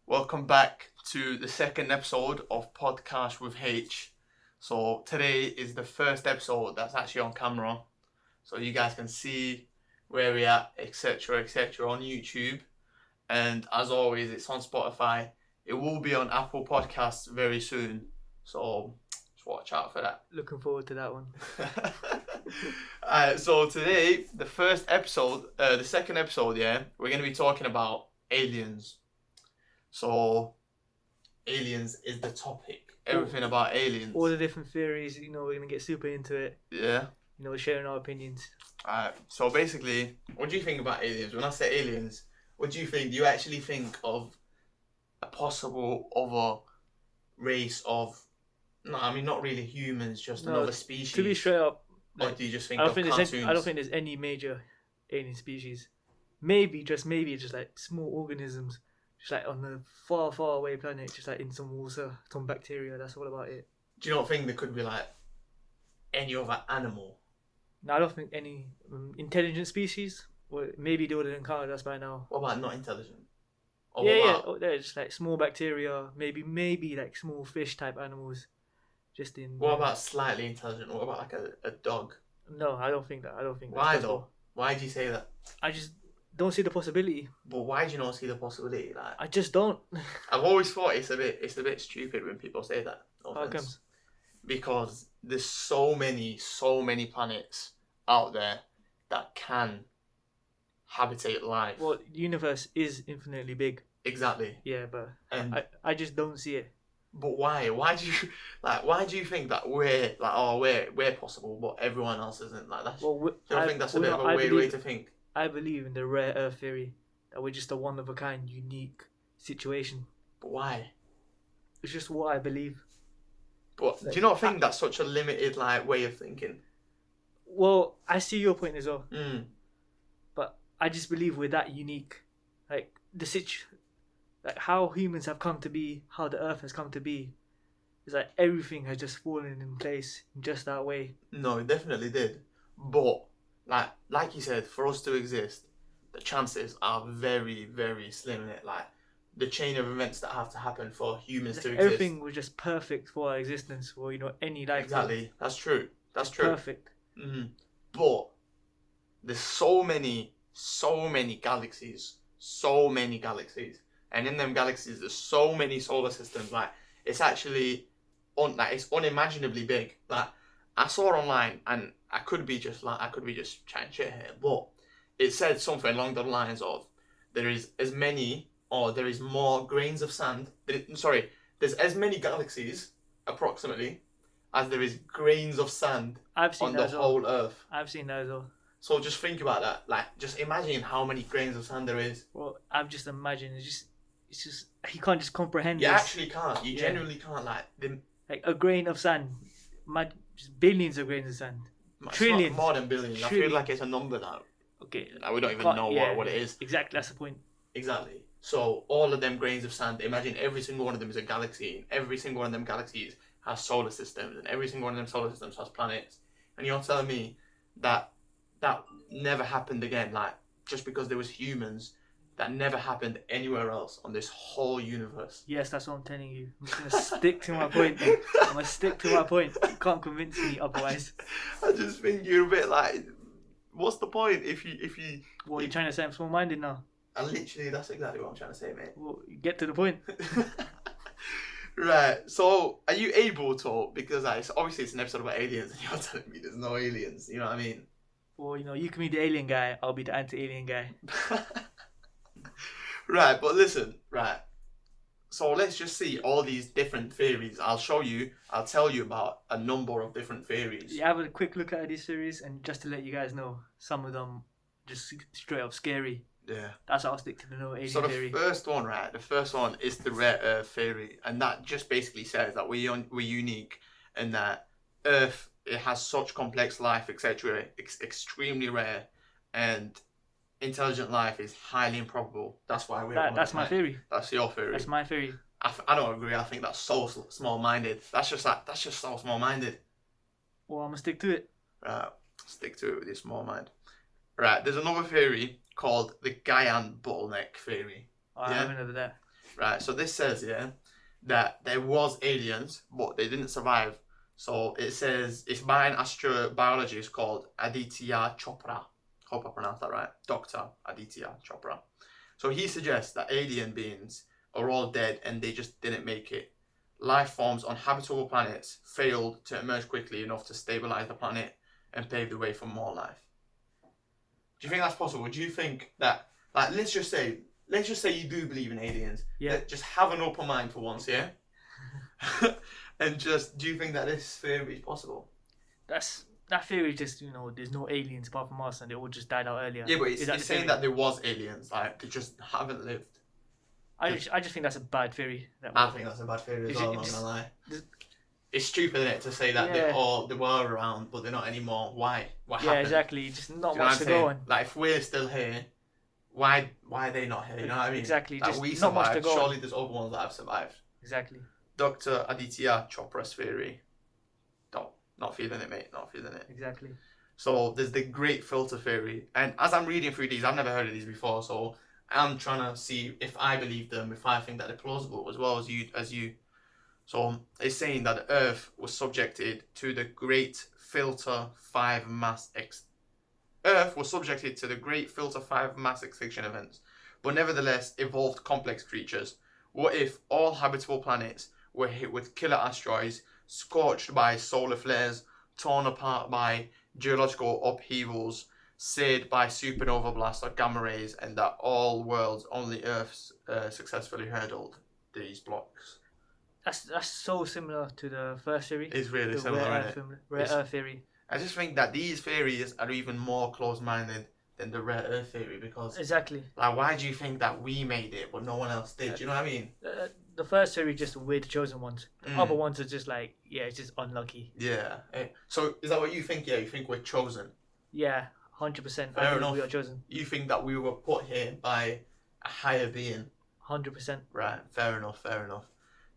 Welcome back to the second episode of Podkarsh with H. So today is the first episode that's actually on camera, so you guys can see where we're at, etc., on YouTube. And as always, it's on Spotify. It will be on Apple Podcasts very soon, so just watch out for that. Looking forward to that one. So today, the second episode, we're going to be talking about aliens. So, aliens is the topic. Everything about aliens. All the different theories, we're going to get super into it. Yeah. Sharing our opinions. So basically, what do you think about aliens? When I say aliens, what do you think? Do you actually think of a possible other race of... No, I mean, not really humans, just another species. To be straight up, or do you just think of cartoons? I don't think there's any major alien species. Maybe, just like small organisms. Just like on a far, far away planet, just like in some water, some bacteria, that's all about it. Do you not think there could be like any other animal? No, I don't think any intelligent species. Or maybe they would have encountered us by now. What about not intelligent? Or they're just like small bacteria, maybe like small fish type animals. What about slightly intelligent? What about like a dog? No, I don't think that. Why though? Why do you say that? I just don't see the possibility. But why do you not see the possibility? Like, I just don't. I've always thought it's a bit stupid when people say that. No How offense. comes? Because there's so many planets out there that can habitate life. Well, the universe is infinitely big. Exactly. Yeah, but I just don't see it. But why? Why do you think that we're possible, but everyone else isn't? Like that. Well, I think that's a bit of a weird way to think. I believe in the rare Earth theory that we're just a one of a kind, unique situation. But why? It's just what I believe. But do you not think that's such a limited way of thinking? Well, I see your point as well. Mm. But I just believe we're that unique. Like how humans have come to be, how the Earth has come to be. It's like everything has just fallen in place in just that way. No, it definitely did. But like you said, for us to exist, the chances are very, very slim in it. Like the chain of events that have to happen for humans to exist. Everything was just perfect for our existence, for any life. Exactly, that's true. Perfect. Mm-hmm. But there's so many galaxies, and in them galaxies, there's so many solar systems. Like it's actually it's unimaginably big. Like I saw online, and I could be just chatting shit here, but it said something along the lines of there is more grains of sand. There's as many galaxies approximately as there is grains of sand on the whole Earth. I've seen that as well. So just think about that. Like, just imagine how many grains of sand there is. Well, I've just imagined. It's just you can't just comprehend. You actually can't. You genuinely can't. Like a grain of sand, just billions of grains of sand. Trillions. More than billions. I feel like it's a number now. Okay. Like, we don't even know what it is. Exactly, that's the point. Exactly. So all of them grains of sand, imagine every single one of them is a galaxy, and every single one of them galaxies has solar systems, and every single one of them solar systems has planets. And you're telling me that never happened again, like just because there was humans, that never happened anywhere else on this whole universe. Yes, that's what I'm telling you. I'm just gonna stick to my point. I'm gonna stick to my point. You can't convince me otherwise. I just think you're a bit like, what's the point if you? What, you're trying to say I'm small-minded now? And literally, that's exactly what I'm trying to say, mate. Well, get to the point. Right. So, are you able to? Because obviously it's an episode about aliens, and you're telling me there's no aliens. You know what I mean? Well, you can be the alien guy. I'll be the anti-alien guy. Right, but listen, right. So let's just see all these different theories. I'll tell you about a number of different theories. Yeah, have a quick look at these theories, and just to let you guys know, some of them just straight up scary. Yeah. That's how I'll stick to the no alien theory. So the first one is the rare Earth theory, and that just basically says that we're unique, and that Earth, it has such complex life, etc. It's extremely rare, and intelligent life is highly improbable. That's why that's my theory. That's your theory. That's my theory. I don't agree. I think that's so small-minded. That's just so small-minded. Well, I'm gonna stick to it. Right, stick to it with your small mind. Right, there's another theory called the Gaian bottleneck theory. I haven't heard of that. right? So this says, yeah, that there was aliens, but they didn't survive. So it says it's by an astrobiologist called Aditya Chopra. Hope I pronounced that right. Dr. Aditya Chopra. So he suggests that alien beings are all dead and they just didn't make it. Life forms on habitable planets failed to emerge quickly enough to stabilize the planet and pave the way for more life. Do you think that's possible? Do you think that, like, let's just say you do believe in aliens. Yeah. Just have an open mind for once, yeah? And just, do you think that this theory is possible? That theory just, there's no aliens apart from us and they all just died out earlier. Yeah, but it's saying that there was aliens, like, they just haven't lived. I just think that's a bad theory. I think that's a bad theory as well, I'm not gonna lie. It's stupid, isn't it, to say that they were around, but they're not anymore. Why? What happened? Yeah, exactly. Just not Do you much to go on. Like, if we're still here, why are they not here? You know what I mean? Exactly. Like, just we not much to survived. go Surely on. there's other ones that have survived. Exactly. Dr. Aditya Chopra's theory. Not feeling it, mate. Not feeling it. Exactly. So there's the great filter theory, and as I'm reading through these, I've never heard of these before. So I'm trying to see if I believe them, if I think that they're plausible, as well as you. So it's saying that the Earth was subjected to the Great Filter 5 mass Earth was subjected to the Great Filter 5 mass extinction events, but nevertheless evolved complex creatures. What if all habitable planets were hit with killer asteroids, scorched by solar flares, torn apart by geological upheavals, seared by supernova blasts or gamma rays, and that all worlds, only Earth, successfully hurdled these blocks? That's so similar to the first theory. It's really the similar, rare isn't it? Rare Earth theory. I just think that these theories are even more close-minded than the rare Earth theory, because Exactly. like, why do you think that we made it but no one else did? Do you know what I mean? The first theory just we're the chosen ones. The Mm. other ones are just like, it's just unlucky. Yeah. So is that what you think? Yeah, you think we're chosen? Yeah, 100%. Fair I believe enough. we are chosen. You think that we were put here by a higher being? 100%. Right. Fair enough.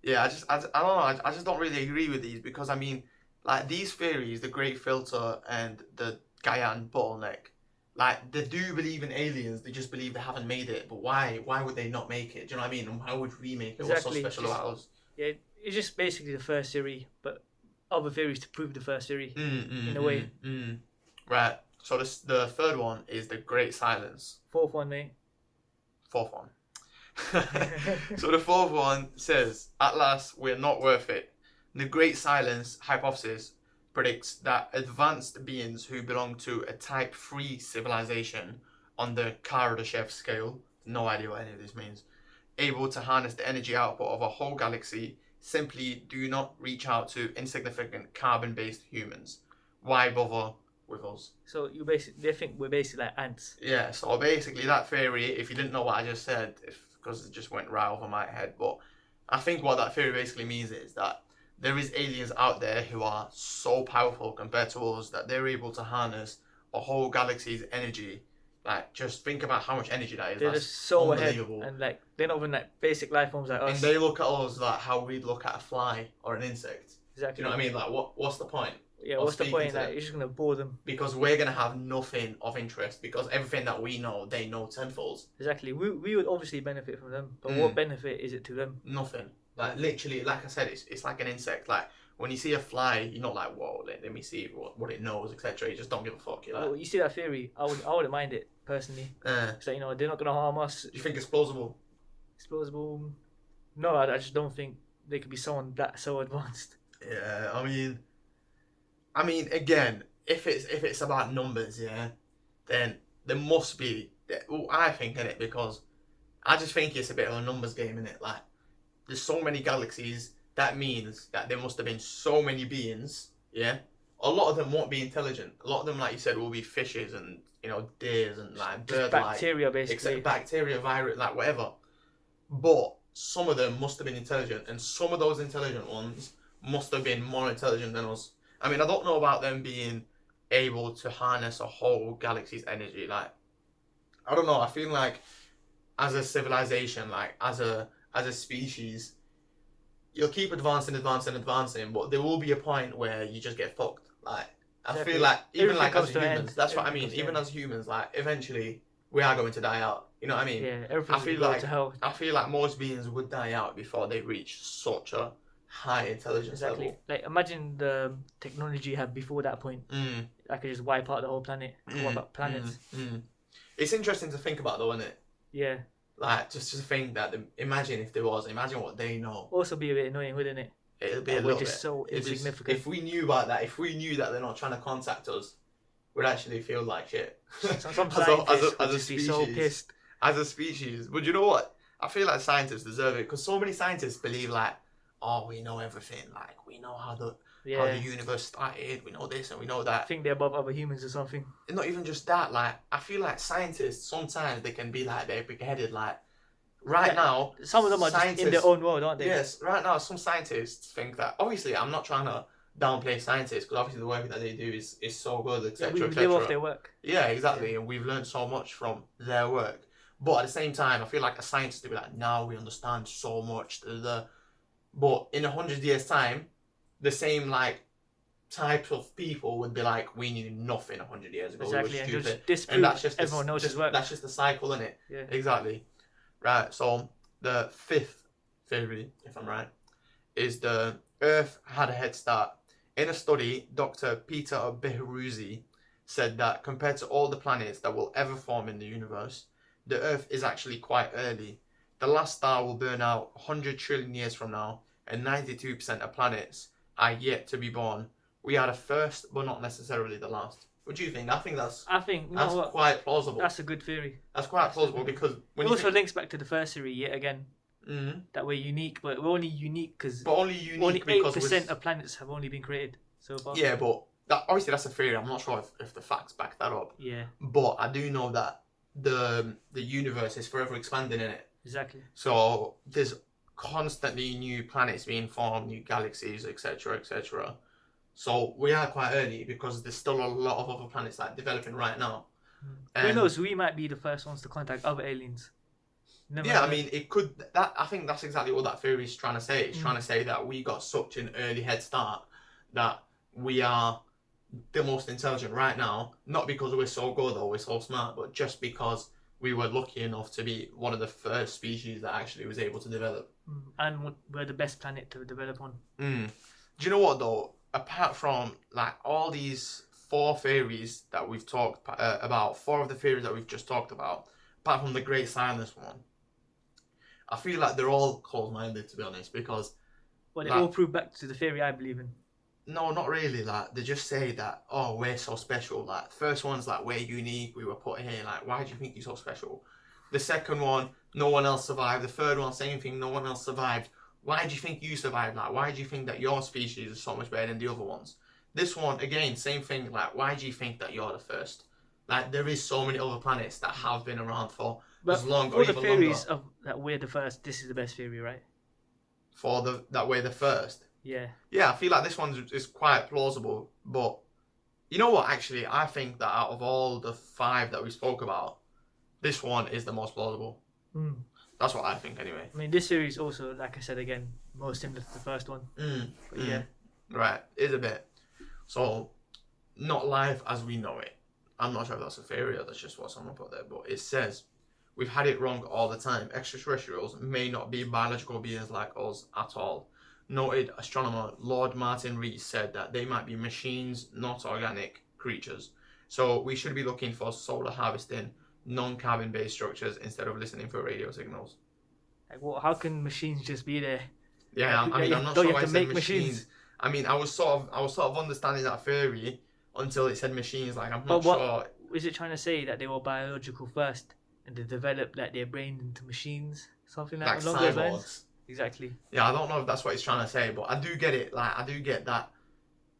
Yeah, I don't know. I just don't really agree with these, because I mean, like, these theories, the Great Filter and the Gaian bottleneck, like, they do believe in aliens. They just believe they haven't made it. But why? Why would they not make it? Do you know what I mean? And why would we make it? Exactly. What's so special about us? Yeah, it's just basically the first theory, but other theories to prove the first theory in a way. Right. So the third one is the Great Silence. Fourth one, mate. Fourth one. So the fourth one says, at last, we're not worth it. The Great Silence hypothesis predicts that advanced beings who belong to a Type 3 civilization on the Kardashev scale, no idea what any of this means, able to harness the energy output of a whole galaxy, simply do not reach out to insignificant carbon-based humans. Why bother with us? So they think we're basically like ants. Yeah, so basically that theory, if you didn't know what I just said, because it just went right over my head, but I think what that theory basically means is that there is aliens out there who are so powerful compared to us that they're able to harness a whole galaxy's energy. Like, just think about how much energy that is. They're That's just so ahead, unbelievable. and like they're not even like basic life forms like us. And they look at us like how we'd look at a fly or an insect. Exactly. Do you know what I mean? Like, what's the point? Yeah, of what's the speaking point? to Like, them? you're just gonna bore them. Because we're gonna have nothing of interest, because everything that we know, they know tenfold. Exactly. We would obviously benefit from them, but what benefit is it to them? Nothing. Like, literally, like I said, it's like an insect. Like, when you see a fly, you're not like, whoa, let me see what it knows, etc. You just don't give a fuck. You're like, Well, you see that theory? I wouldn't mind it personally. It's like, they're not gonna harm us. do you think it's plausible? It's plausible. No, I just don't think they could be someone that so advanced. Yeah, I mean, again, if it's about numbers, yeah, then there must be. Well, I think in it, because I just think it's a bit of a numbers game in it. Like, there's so many galaxies. That means that there must have been so many beings. Yeah, a lot of them won't be intelligent. A lot of them, like you said, will be fishes and deers and like Just bird-like, bacteria, basically. except bacteria, virus, like whatever. But some of them must have been intelligent, and some of those intelligent ones must have been more intelligent than us. I mean, I don't know about them being able to harness a whole galaxy's energy. Like, I don't know. I feel like as a civilization, like as a species, you'll keep advancing, but there will be a point where you just get fucked. Like, I Exactly. feel like even Everything like comes as to an humans, end. that's what I Everything mean. comes to Even an as humans, like, eventually we are going to die out. You know what I mean? Yeah, I everything's feel going to go like to hell. I feel like most beings would die out before they reach such a high intelligence Exactly. level. Like imagine the technology you had before that point. I could just wipe out the whole planet. Wipe out planets. It's interesting to think about, though, isn't it? Yeah. Like just to think that imagine if there was, imagine what they know. Also be a bit annoying, wouldn't it? It'll be Like, a we're little just bit. so It'd just- insignificant. if we knew about that, if we knew that they're not trying to contact us, we'd actually feel like shit. Some as a scientists would just be species, so pissed. as a species. But you know what? I feel like scientists deserve it because so many scientists believe like, oh, we know everything. Like we know how the universe started. We know this and we know I that. think they're above other humans or something. And not even just that. Like I feel like scientists sometimes they can be like they're big-headed. Like now, some of them are just in their own world, aren't they? Yes, right now some scientists think that. Obviously, I'm not trying to downplay scientists because obviously the work that they do is so good, etc. We live off their work. Yeah, exactly, and we've learned so much from their work. But at the same time, I feel like a scientist to be like, now we understand so much. But in 100 years' time, the same like type of people would be like, we knew nothing 100 years ago. Exactly, We were and stupid. just And that's just everyone else's work. That's just the cycle, isn't it? Yeah. Exactly. Right. So the fifth theory, if I'm right, is the Earth had a head start. In a study, Dr. Peter Behroozi said that compared to all the planets that will ever form in the universe, the Earth is actually quite early. The last star will burn out 100 trillion years from now, and 92% of planets are yet to be born. We are the first, but not necessarily the last. What do you think? I think that's quite plausible. That's a good theory. That's quite plausible because when it also links back to the first theory yet again. Mm-hmm. That we're unique, but we're only unique because only 8% of planets have only been created so far. Yeah, but obviously that's a theory. I'm not sure if the facts back that up. Yeah. But I do know that the universe is forever expanding in it. Exactly. So there's constantly new planets being formed, new galaxies, etc., etc. So we are quite early because there's still a lot of other planets like developing right now. Who knows? We might be the first ones to contact other aliens. I mean, it could. I think that's exactly what that theory is trying to say. It's trying to say that we got such an early head start that we are the most intelligent right now. Not because we're so good or we're so smart, but just because we were lucky enough to be one of the first species that actually was able to develop. And we're the best planet to develop on. Do you know what though? Apart from like all these four theories that we've talked about, four of the theories that we've just talked about, apart from the Great Silence one, I feel like they're all close-minded, to be honest, because... Well, they all prove back to the theory I believe in. No, not really. Like, they just say that, oh, we're so special. Like, the first one's like, we're unique, we were put here. Like, why do you think you're so special? The second one, no one else survived. The third one, same thing, no one else survived. Why do you think you survived? Like, why do you think that your species is so much better than the other ones? This one, again, same thing. Like, why do you think that you're the first? Like, there is so many other planets that have been around for... But as long for or the even theories longer. that we're the first, this is the best theory, right? That we're the first. Yeah. Yeah, I feel like this one is quite plausible. But you know what? Actually, I think that out of all the five that we spoke about, this one is the most plausible. That's what I think, anyway. I mean, this theory is also, like I said again, more similar to the first one. But yeah. Right, is a bit. So, not life as we know it. I'm not sure if that's a theory or that's just what someone put there, but it says, we've had it wrong all the time. Extraterrestrials may not be biological beings like us at all. Noted astronomer Lord Martin Rees said that they might be machines, not organic creatures. So we should be looking for solar harvesting, non-carbon based structures instead of listening for radio signals. Like, well, how can machines just be there? Yeah, I'm not don't sure you why have it to said make machines. machines? I mean, I was sort of understanding that theory until it said machines. Like, I'm not sure. Is it trying to say that they were biological first and they developed like their brain into machines, something like along those lines? Exactly. Yeah, I don't know if that's what he's trying to say, but I do get it. Like, I do get that.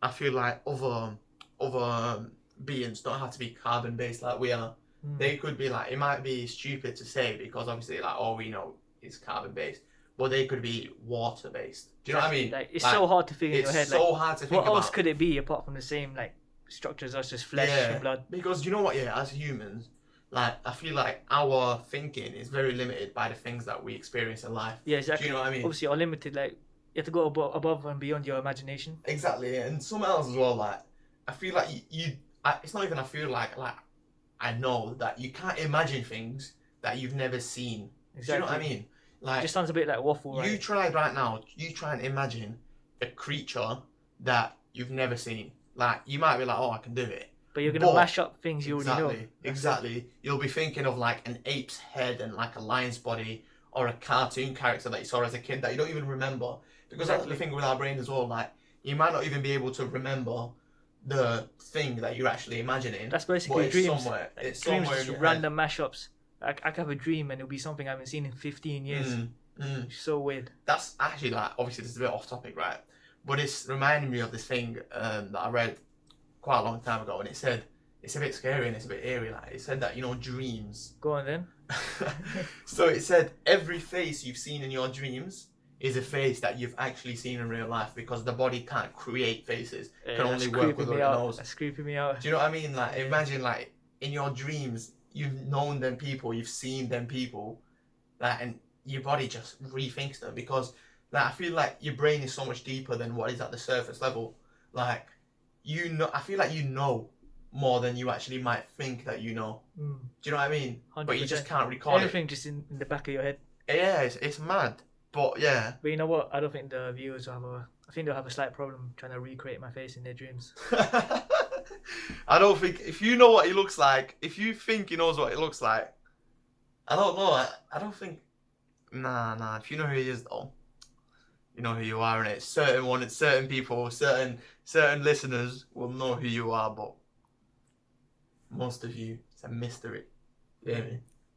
I feel like other beings don't have to be carbon based like we are. They could be like, it might be stupid to say because obviously like all we know is carbon based, but they could be water based. Do you know what I mean? Like, it's so hard to figure in your head. It's so hard to think about. What else could it be apart from the same like structures as just flesh and blood? Because you know what? Yeah, as humans, like I feel like our thinking is very limited by the things that we experience in life. Yeah, exactly. Do you know what I mean? Obviously, you're limited. Like you have to go above and beyond your imagination. Exactly, and something else as well. Like I feel like it's not even I feel like I know that you can't imagine things that you've never seen. Exactly. Do you know what I mean? Like, It just sounds a bit like waffle, right? you try right now, you try and imagine a creature that you've never seen. Like, you might be like, oh, I can do it. But you're going to mash up things you already know. Exactly. You'll be thinking of like an ape's head and like a lion's body, or a cartoon character that you saw as a kid that you don't even remember. Because that's the thing with our brain as well. Like, you might not even be able to remember the thing that you're actually imagining. That's basically dreams. It's dreams somewhere is in your random mashups. I could have a dream and it'll be something I haven't seen in 15 years. It's so weird. That's actually, like, obviously this is a bit off topic, right? But it's reminding me of this thing that I read quite a long time ago, and it said, it's a bit scary and it's a bit eerie. Like, it said that, you know, dreams. Go on then. So it said every face you've seen in your dreams is a face that you've actually seen in real life, because the body can't create faces. It can only work with what it knows. That's creeping me out. Do you know what I mean? Like, imagine, like, in your dreams, you've known them people, you've seen them people, like, and your body just rethinks them, because, like, I feel like your brain is so much deeper than what is at the surface level. Like, you know, I feel like you know more than you actually might think that you know. Do you know what I mean? 100%. But you just can't recall everything just in the back of your head. Yeah, it's mad. But yeah. But you know what? I don't think the viewers will have I think they'll have a slight problem trying to recreate my face in their dreams. I don't think, if you know what he looks like, if you think he knows what he looks like, I don't know. I don't think. Nah. If you know who he is, though, you know who you are, and it's certain people, certain listeners will know who you are, but most of you, it's a mystery. Yeah.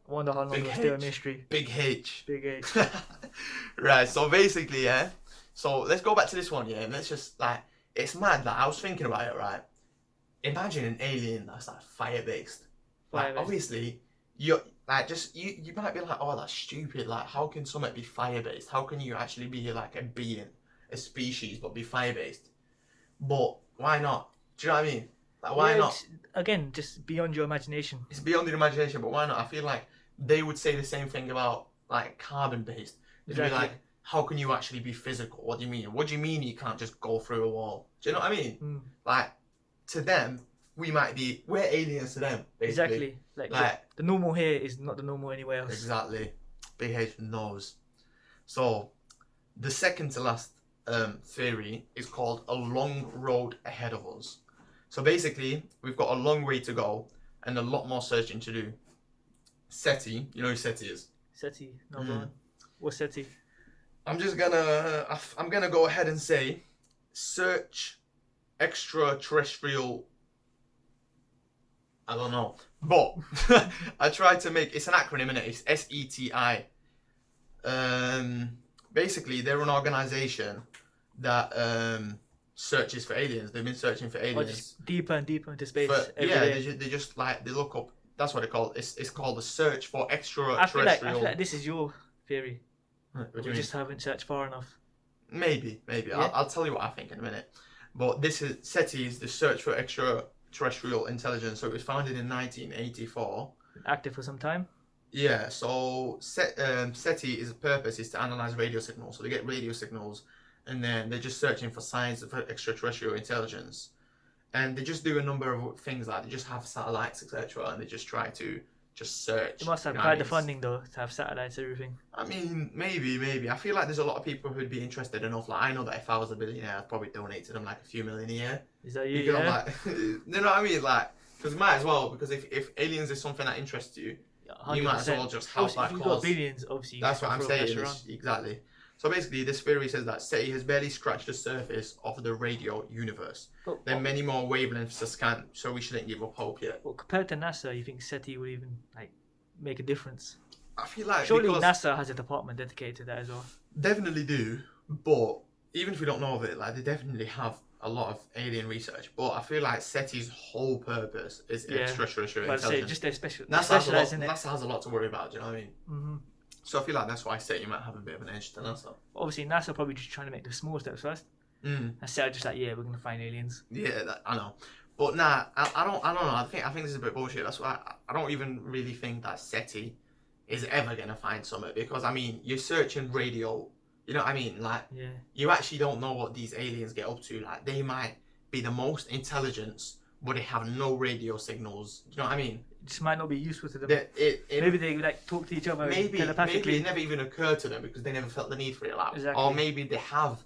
I wonder how long it'll stay a mystery. Big H. Big H. Right, so basically, yeah. So let's go back to this one, yeah, and let's just, like, it's mad. Like, I was thinking about it, right? Imagine an alien that's like fire-based. Like, obviously, you're like, just you might be like, oh, that's stupid. Like, how can something be fire-based? How can you actually be like a being, a species, but be fire-based? But why not? Do you know what I mean? Like, why not? Again, just beyond your imagination. It's beyond your imagination, but why not? I feel like they would say the same thing about like carbon-based. They'd be like, how can you actually be physical? What do you mean? What do you mean you can't just go through a wall? Do you know what I mean? Like, to them, we're aliens to them, basically. Exactly. Like the normal here is not the normal anywhere else. Exactly. Big H knows. So, the second to last theory is called a long road ahead of us. So basically, we've got a long way to go and a lot more searching to do. SETI, you know who SETI is? SETI, no go on. What's SETI? I'm gonna go ahead and say, search extraterrestrial. I don't know, but I tried to make, it's an acronym, innit? It's SETI. Basically, they're an organization that searches for aliens. They've been searching for aliens. Just deeper and deeper into space. They just like, they look up. That's what they call it. It's called the search for extraterrestrial. I feel like this is your theory. We just haven't searched far enough. Maybe. Yeah. I'll tell you what I think in a minute. But this is SETI, is the search for extraterrestrial intelligence. So it was founded in 1984. Active for some time. Yeah. So SETI's purpose is to analyze radio signals. So they get radio signals, and then they're just searching for signs of extraterrestrial intelligence. And they just do a number of things, like they just have satellites, etc., and they just try to just search. They must have quite the funding though to have satellites, everything. I mean, maybe. I feel like there's a lot of people who'd be interested enough. Like, I know that if I was a billionaire, I'd probably donate to them like a few million a year. Is that you? Yeah. Like, you know what I mean? Like, because might as well. Because if aliens is something that interests you, 100%. You might as well just help that cause. If you've got billions, obviously. That's what I'm saying. Exactly. So basically, this theory says that SETI has barely scratched the surface of the radio universe. There are many more wavelengths to scan, so we shouldn't give up hope yet. Well, compared to NASA, you think SETI would even like make a difference? I feel like surely NASA has a department dedicated to that as well. Definitely do, but even if we don't know of it, like they definitely have a lot of alien research. But I feel like SETI's whole purpose is extraterrestrial intelligence. Say, just their NASA has a lot to worry about. Do you know what I mean? Mm-hmm. So I feel like that's why SETI might have a bit of an edge to NASA. Obviously, NASA probably just trying to make the small steps first. And SETI just like, we're gonna find aliens. Yeah, I know. But nah, I don't know. I think this is a bit bullshit. That's why I don't even really think that SETI is ever gonna find something, because I mean, you're searching radio. You know what I mean? Like, you actually don't know what these aliens get up to. Like, they might be the most intelligent, but they have no radio signals. Do you know what I mean? just might not be useful to them. Maybe Maybe they like talk to each other maybe telepathically. it never even occurred to them because they never felt the need for it. Like, Exactly. or maybe they have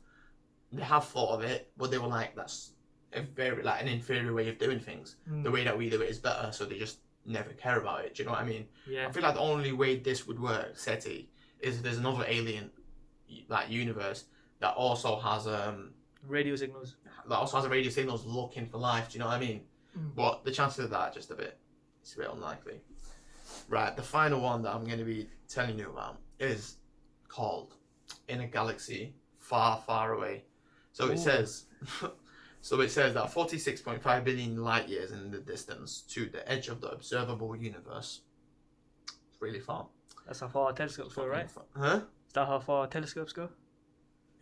thought of it, but they were like, that's a very like an inferior way of doing things. The way that we do it is better, so they just never care about it. Do you know what I mean? Yeah. I feel like the only way this would work, SETI, is if there's another alien like universe that also has Radio signals. that also has a radio signals looking for life. Do you know what I mean? But the chances of that are just it's a bit unlikely. Right, the final one that I'm going to be telling you about is called In a Galaxy Far, Far Away. So it says that 46.5 billion light years in the distance to the edge of the observable universe. It's really far. That's how far our telescopes go, right? Huh? Is that how far our telescopes go?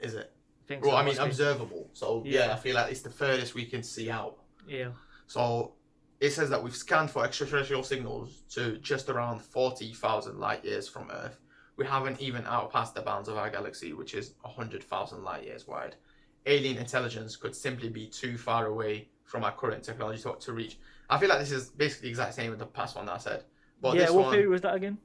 Is it? I think Well, so, I mean, must be. observable. So, yeah, I feel like it's the furthest we can see out. Yeah. So, it says that we've scanned for extraterrestrial signals to just around 40,000 light years from Earth. We haven't even outpassed the bounds of our galaxy, which is 100,000 light years wide. Alien intelligence could simply be too far away from our current technology to reach. I feel like this is basically the exact same with the past one that I said. But yeah, this what one, theory was that again?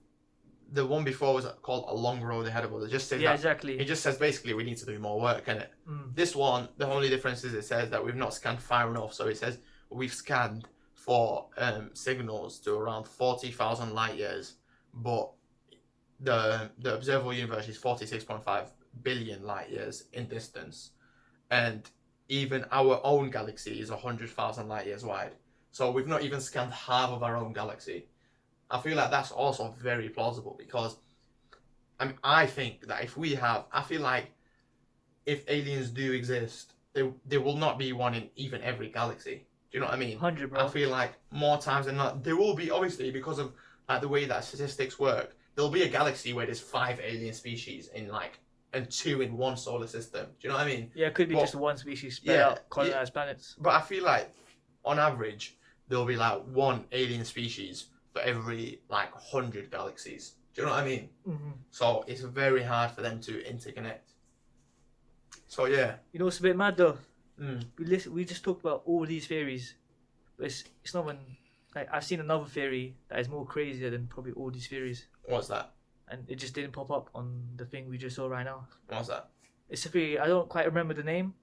The one before was called A Long Road Ahead of Us. It just says exactly. It just says basically we need to do more work, innit? This one, the only difference is it says that we've not scanned far enough. So it says we've scanned for signals to around 40,000 light years, but the observable universe is 46.5 billion light years in distance, and even our own galaxy is 100,000 light years wide. So we've not even scanned half of our own galaxy. I feel like that's also very plausible because I think that I feel like if aliens do exist, there will not be one in even every galaxy. Do you know what I mean? 100, bro. I feel like more times than not, there will be, obviously, because of like the way that statistics work, there'll be a galaxy where there's 5 alien species and 2 in one solar system. Do you know what I mean? Yeah, it could be just one species spread out, colonized planets. But I feel like, on average, there'll be like 1 alien species for every like 100 galaxies. Do you know what I mean? So it's very hard for them to interconnect. So yeah. You know what's a bit mad though? We just talked about all these theories, but it's not when like I've seen another theory that is more crazier than probably all these theories, What's that? and it just didn't pop up on the thing we just saw right now. What's that? It's a theory. I don't quite remember the name,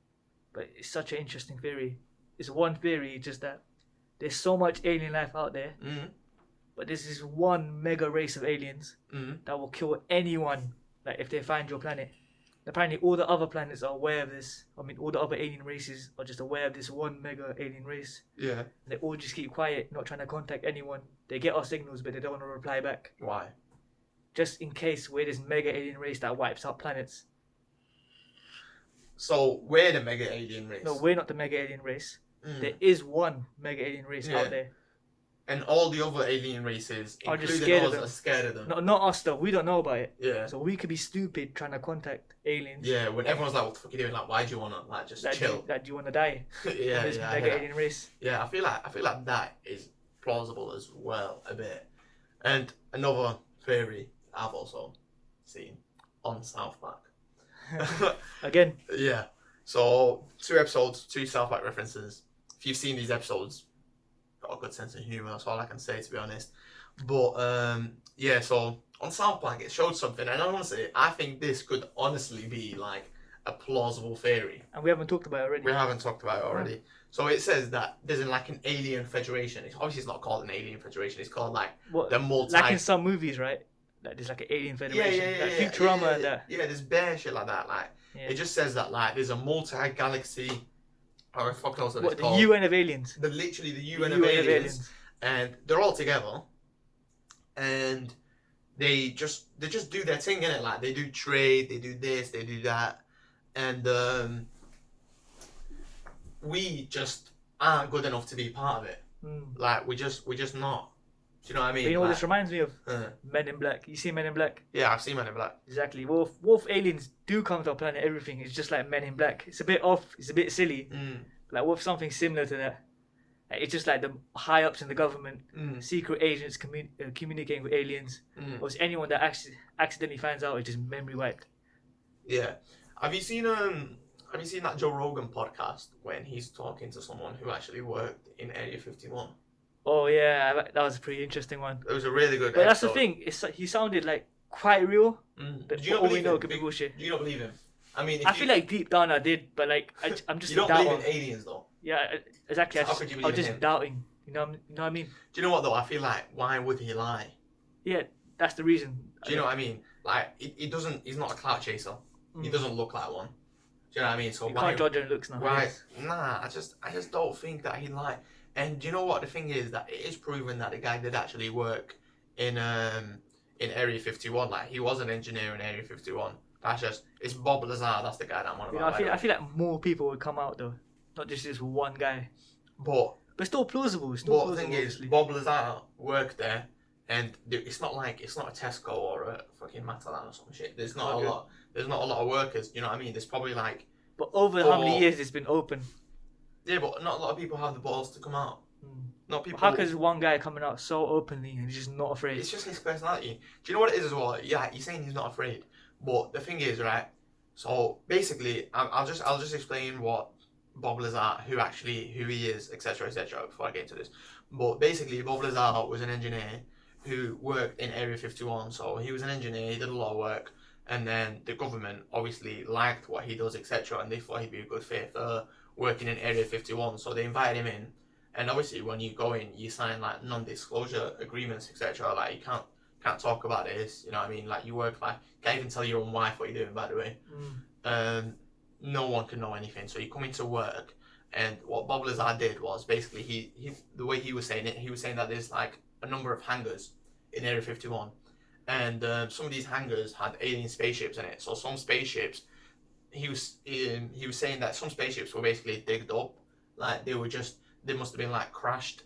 but it's such an interesting theory. It's one theory, just that there's so much alien life out there, but there's this one mega race of aliens that will kill anyone like if they find your planet. Apparently all the other planets are aware of this. I mean, all the other alien races are just aware of this one mega alien race. Yeah. And they all just keep quiet, not trying to contact anyone. They get our signals, but they don't want to reply back. Why? Just in case we're this mega alien race that wipes out planets. So we're the mega alien race. No, we're not the mega alien race. There is one mega alien race out there. And all the other alien races, Are just including scared us, of them. are scared of them. No, not us though. We don't know about it. Yeah. So we could be stupid trying to contact aliens. Yeah, when everyone's like, what the fuck are you doing? Like, why do you want to, like, just chill? Do you want to die? Yeah, This yeah. mega alien race. Yeah, I feel like that is plausible as well, a bit. And another theory I've also seen on South Park. Again. Yeah. So 2 episodes, 2 South Park references. If you've seen these episodes, got a good sense of humour, that's all I can say, to be honest. But yeah, so on South Park it showed something, and honestly I think this could honestly be like a plausible theory. And we haven't talked about it already. We haven't talked about it already. So it says that there's like an alien federation. It's not called an alien federation, it's called like the multi... Like in some movies, right? Like there's like an alien federation. Like Futurama and that. Yeah, there's bare shit like that. Like it just says that like there's a multi-galaxy, or fuck knows what it's called. The UN of aliens. Literally the UN of aliens. And they're all together, and they just do their thing, innit? Like they do trade, they do this, they do that, and we just aren't good enough to be part of it. Like we just not. Do you know what I mean? But you know what this reminds me of? Uh, Men in Black. You see Men in Black? Yeah, I've seen Men in Black. Exactly. Well, if aliens do come to our planet, everything is just like Men in Black. It's a bit off. It's a bit silly. Like what if something similar to that? Like, it's just like the high ups in the government, secret agents communicating with aliens, or is anyone that accidentally finds out is just memory wiped. Yeah. Have you seen that Joe Rogan podcast when he's talking to someone who actually worked in Area 51? Oh yeah, that was a pretty interesting one. It was a really good But that's the episode. thing. He sounded like quite real. But Did you for not all we believe know, him? it could be bullshit. Do you not believe him? I mean, I if you feel like deep down I did, but like I'm just you a don't believe in doubter. aliens though. Yeah, exactly. So how could you I believe was in just him? doubting. You know what I mean? Do you know what though? I feel like why would he lie? Yeah, that's the reason. Do you know what I mean? Like he doesn't. He's not a clout chaser. He doesn't look like one. Do you know what I mean? So You why? can't judge on looks now. Why? Nah, I just don't think that he'd lie. And do you know what the thing is? That it is proven that the guy did actually work in Area 51. Like he was an engineer in Area 51. That's just it's Bob Lazar. That's the guy that I'm on You about. know, I feel like more people would come out though, not just this one guy. But still plausible. the thing is, Bob Lazar worked there, and it's not like it's not a Tesco or a fucking Matalan or some shit. There's not a lot. There's not a lot of workers. You know what I mean? There's probably like. But over how many years it's been open? Yeah, but not a lot of people have the balls to come out. Not people. How is one guy coming out so openly and he's just not afraid? It's just his personality. Do you know what it is as well? Yeah, he's saying he's not afraid, but the thing is, right? So basically, I'll just explain what Bob Lazar, who he is, etc., etc. Before I get into this. But basically, Bob Lazar was an engineer who worked in Area 51. So he was an engineer. He did a lot of work, and then the government obviously liked what he does, etc., and they thought he'd be a good fit for working in Area 51. So they invited him in. And obviously, when you go in, you sign like non-disclosure agreements, etc. Like you can't talk about this. You know what I mean? Like you work like can't even tell your own wife what you're doing. By the way, no one can know anything. So you come into work, and what Bob Lazar did was basically he the way he was saying it, he was saying that there's like a number of hangars in Area 51, and some of these hangars had alien spaceships in it. So some spaceships, he was saying that some spaceships were basically digged up, like they must have been like crashed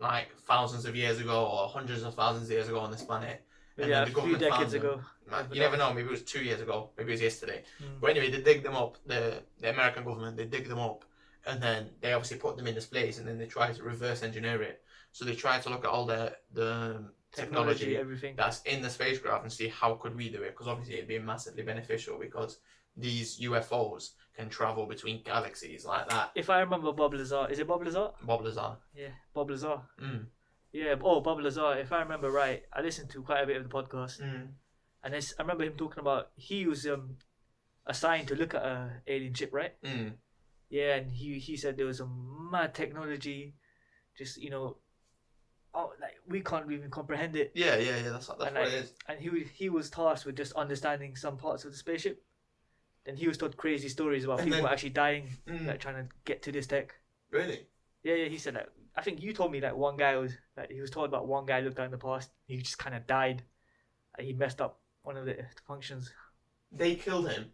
like thousands of years ago or hundreds of thousands of years ago on this planet. And yeah, then the government a few decades ago. You never know, maybe it was 2 years ago, maybe it was yesterday. But anyway, they dig them up, the American government, they dig them up, and then they obviously put them in this place, and then they try to reverse engineer it. So they try to look at all the technology everything that's in the spacecraft and see how could we do it, because obviously it'd be massively beneficial because these UFOs can travel between galaxies like that. If I remember Bob Lazar, is it Bob Lazar? Bob Lazar. Yeah, Bob Lazar. Yeah, Bob Lazar. If I remember right, I listened to quite a bit of the podcast, and I remember him talking about he was assigned to look at a alien ship, right? Yeah, and he said there was some mad technology, just like we can't even comprehend it. Yeah, that's what it is. And he was tasked with just understanding some parts of the spaceship. Then he was told crazy stories about people actually dying, like trying to get to this tech. Really? Yeah, he said that. I think you told me that one guy he was told about one guy looked out in the past. He just kind of died. He messed up one of the functions. They killed him.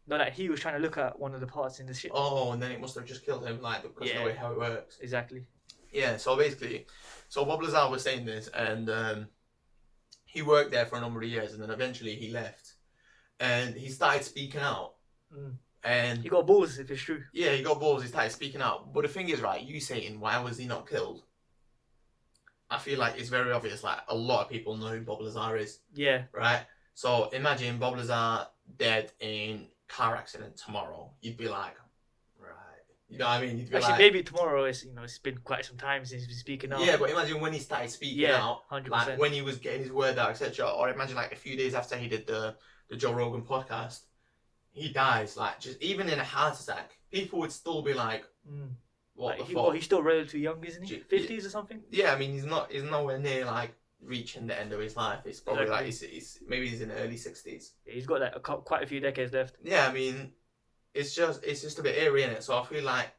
No, like he was trying to look at one of the parts in the ship. Oh, and then it must have just killed him, like because of the way how it works. Exactly. Yeah. So basically, Bob Lazar was saying this, and he worked there for a number of years, and then eventually he left, and he started speaking out. And he got balls, if it's true. Yeah, he got balls. He started speaking out. But the thing is, right? You saying why was he not killed? I feel like it's very obvious. Like a lot of people know who Bob Lazar is. Yeah. Right. So imagine Bob Lazar dead in car accident tomorrow. You'd be like, right. You know what I mean? You'd be actually, like, maybe tomorrow is it's been quite some time since he's been speaking out. Yeah, but imagine when he started speaking out, 100%. like when he was getting his word out, etc. Or imagine like a few days after he did the Joe Rogan podcast, he dies. Like just even in a heart attack, people would still be like, what the fuck? He's still relatively young, isn't he? 50s or something? Yeah, I mean he's nowhere near like reaching the end of his life. It's probably like maybe he's in the early 60s. Yeah, he's got like quite a few decades left. Yeah, I mean it's just a bit eerie in it. So I feel like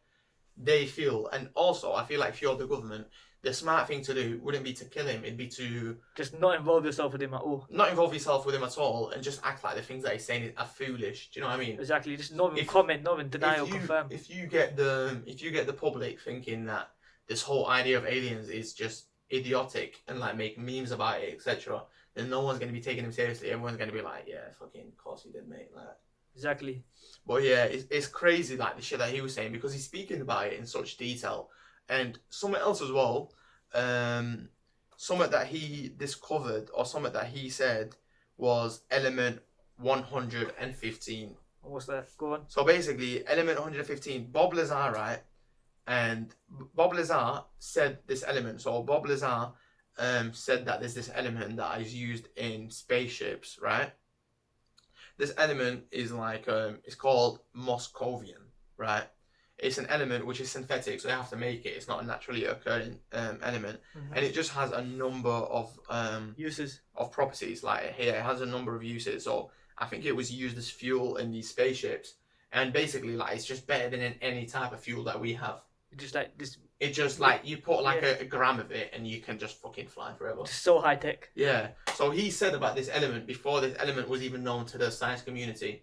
they feel, and also I feel like if you're the government, the smart thing to do wouldn't be to kill him. It'd be to just not involve yourself with him at all. Not involve yourself with him at all, and just act like the things that he's saying are foolish. Do you know what I mean? Exactly. Just not even comment, not even deny or confirm. If you get the public thinking that this whole idea of aliens is just idiotic and like making memes about it, etc., then no one's going to be taking him seriously. Everyone's going to be like, yeah, fucking, of course he did, mate. Like, exactly. But yeah, it's crazy like the shit that he was saying because he's speaking about it in such detail. And something else as well, something that he discovered or something that he said was element 115. What's that? Go on. So basically, element 115, Bob Lazar, right? And Bob Lazar said this element. So Bob Lazar said that there's this element that is used in spaceships, right? This element is like it's called Moscovian, right? It's an element which is synthetic, so they have to make it. It's not a naturally occurring element, and it just has a number of uses of properties. Like here, it has a number of uses. So I think it was used as fuel in these spaceships, and basically, like it's just better than any type of fuel that we have. just like this. It just like you put like a gram of it, and you can just fucking fly forever. Just so high tech. Yeah. So he said about this element before this element was even known to the science community.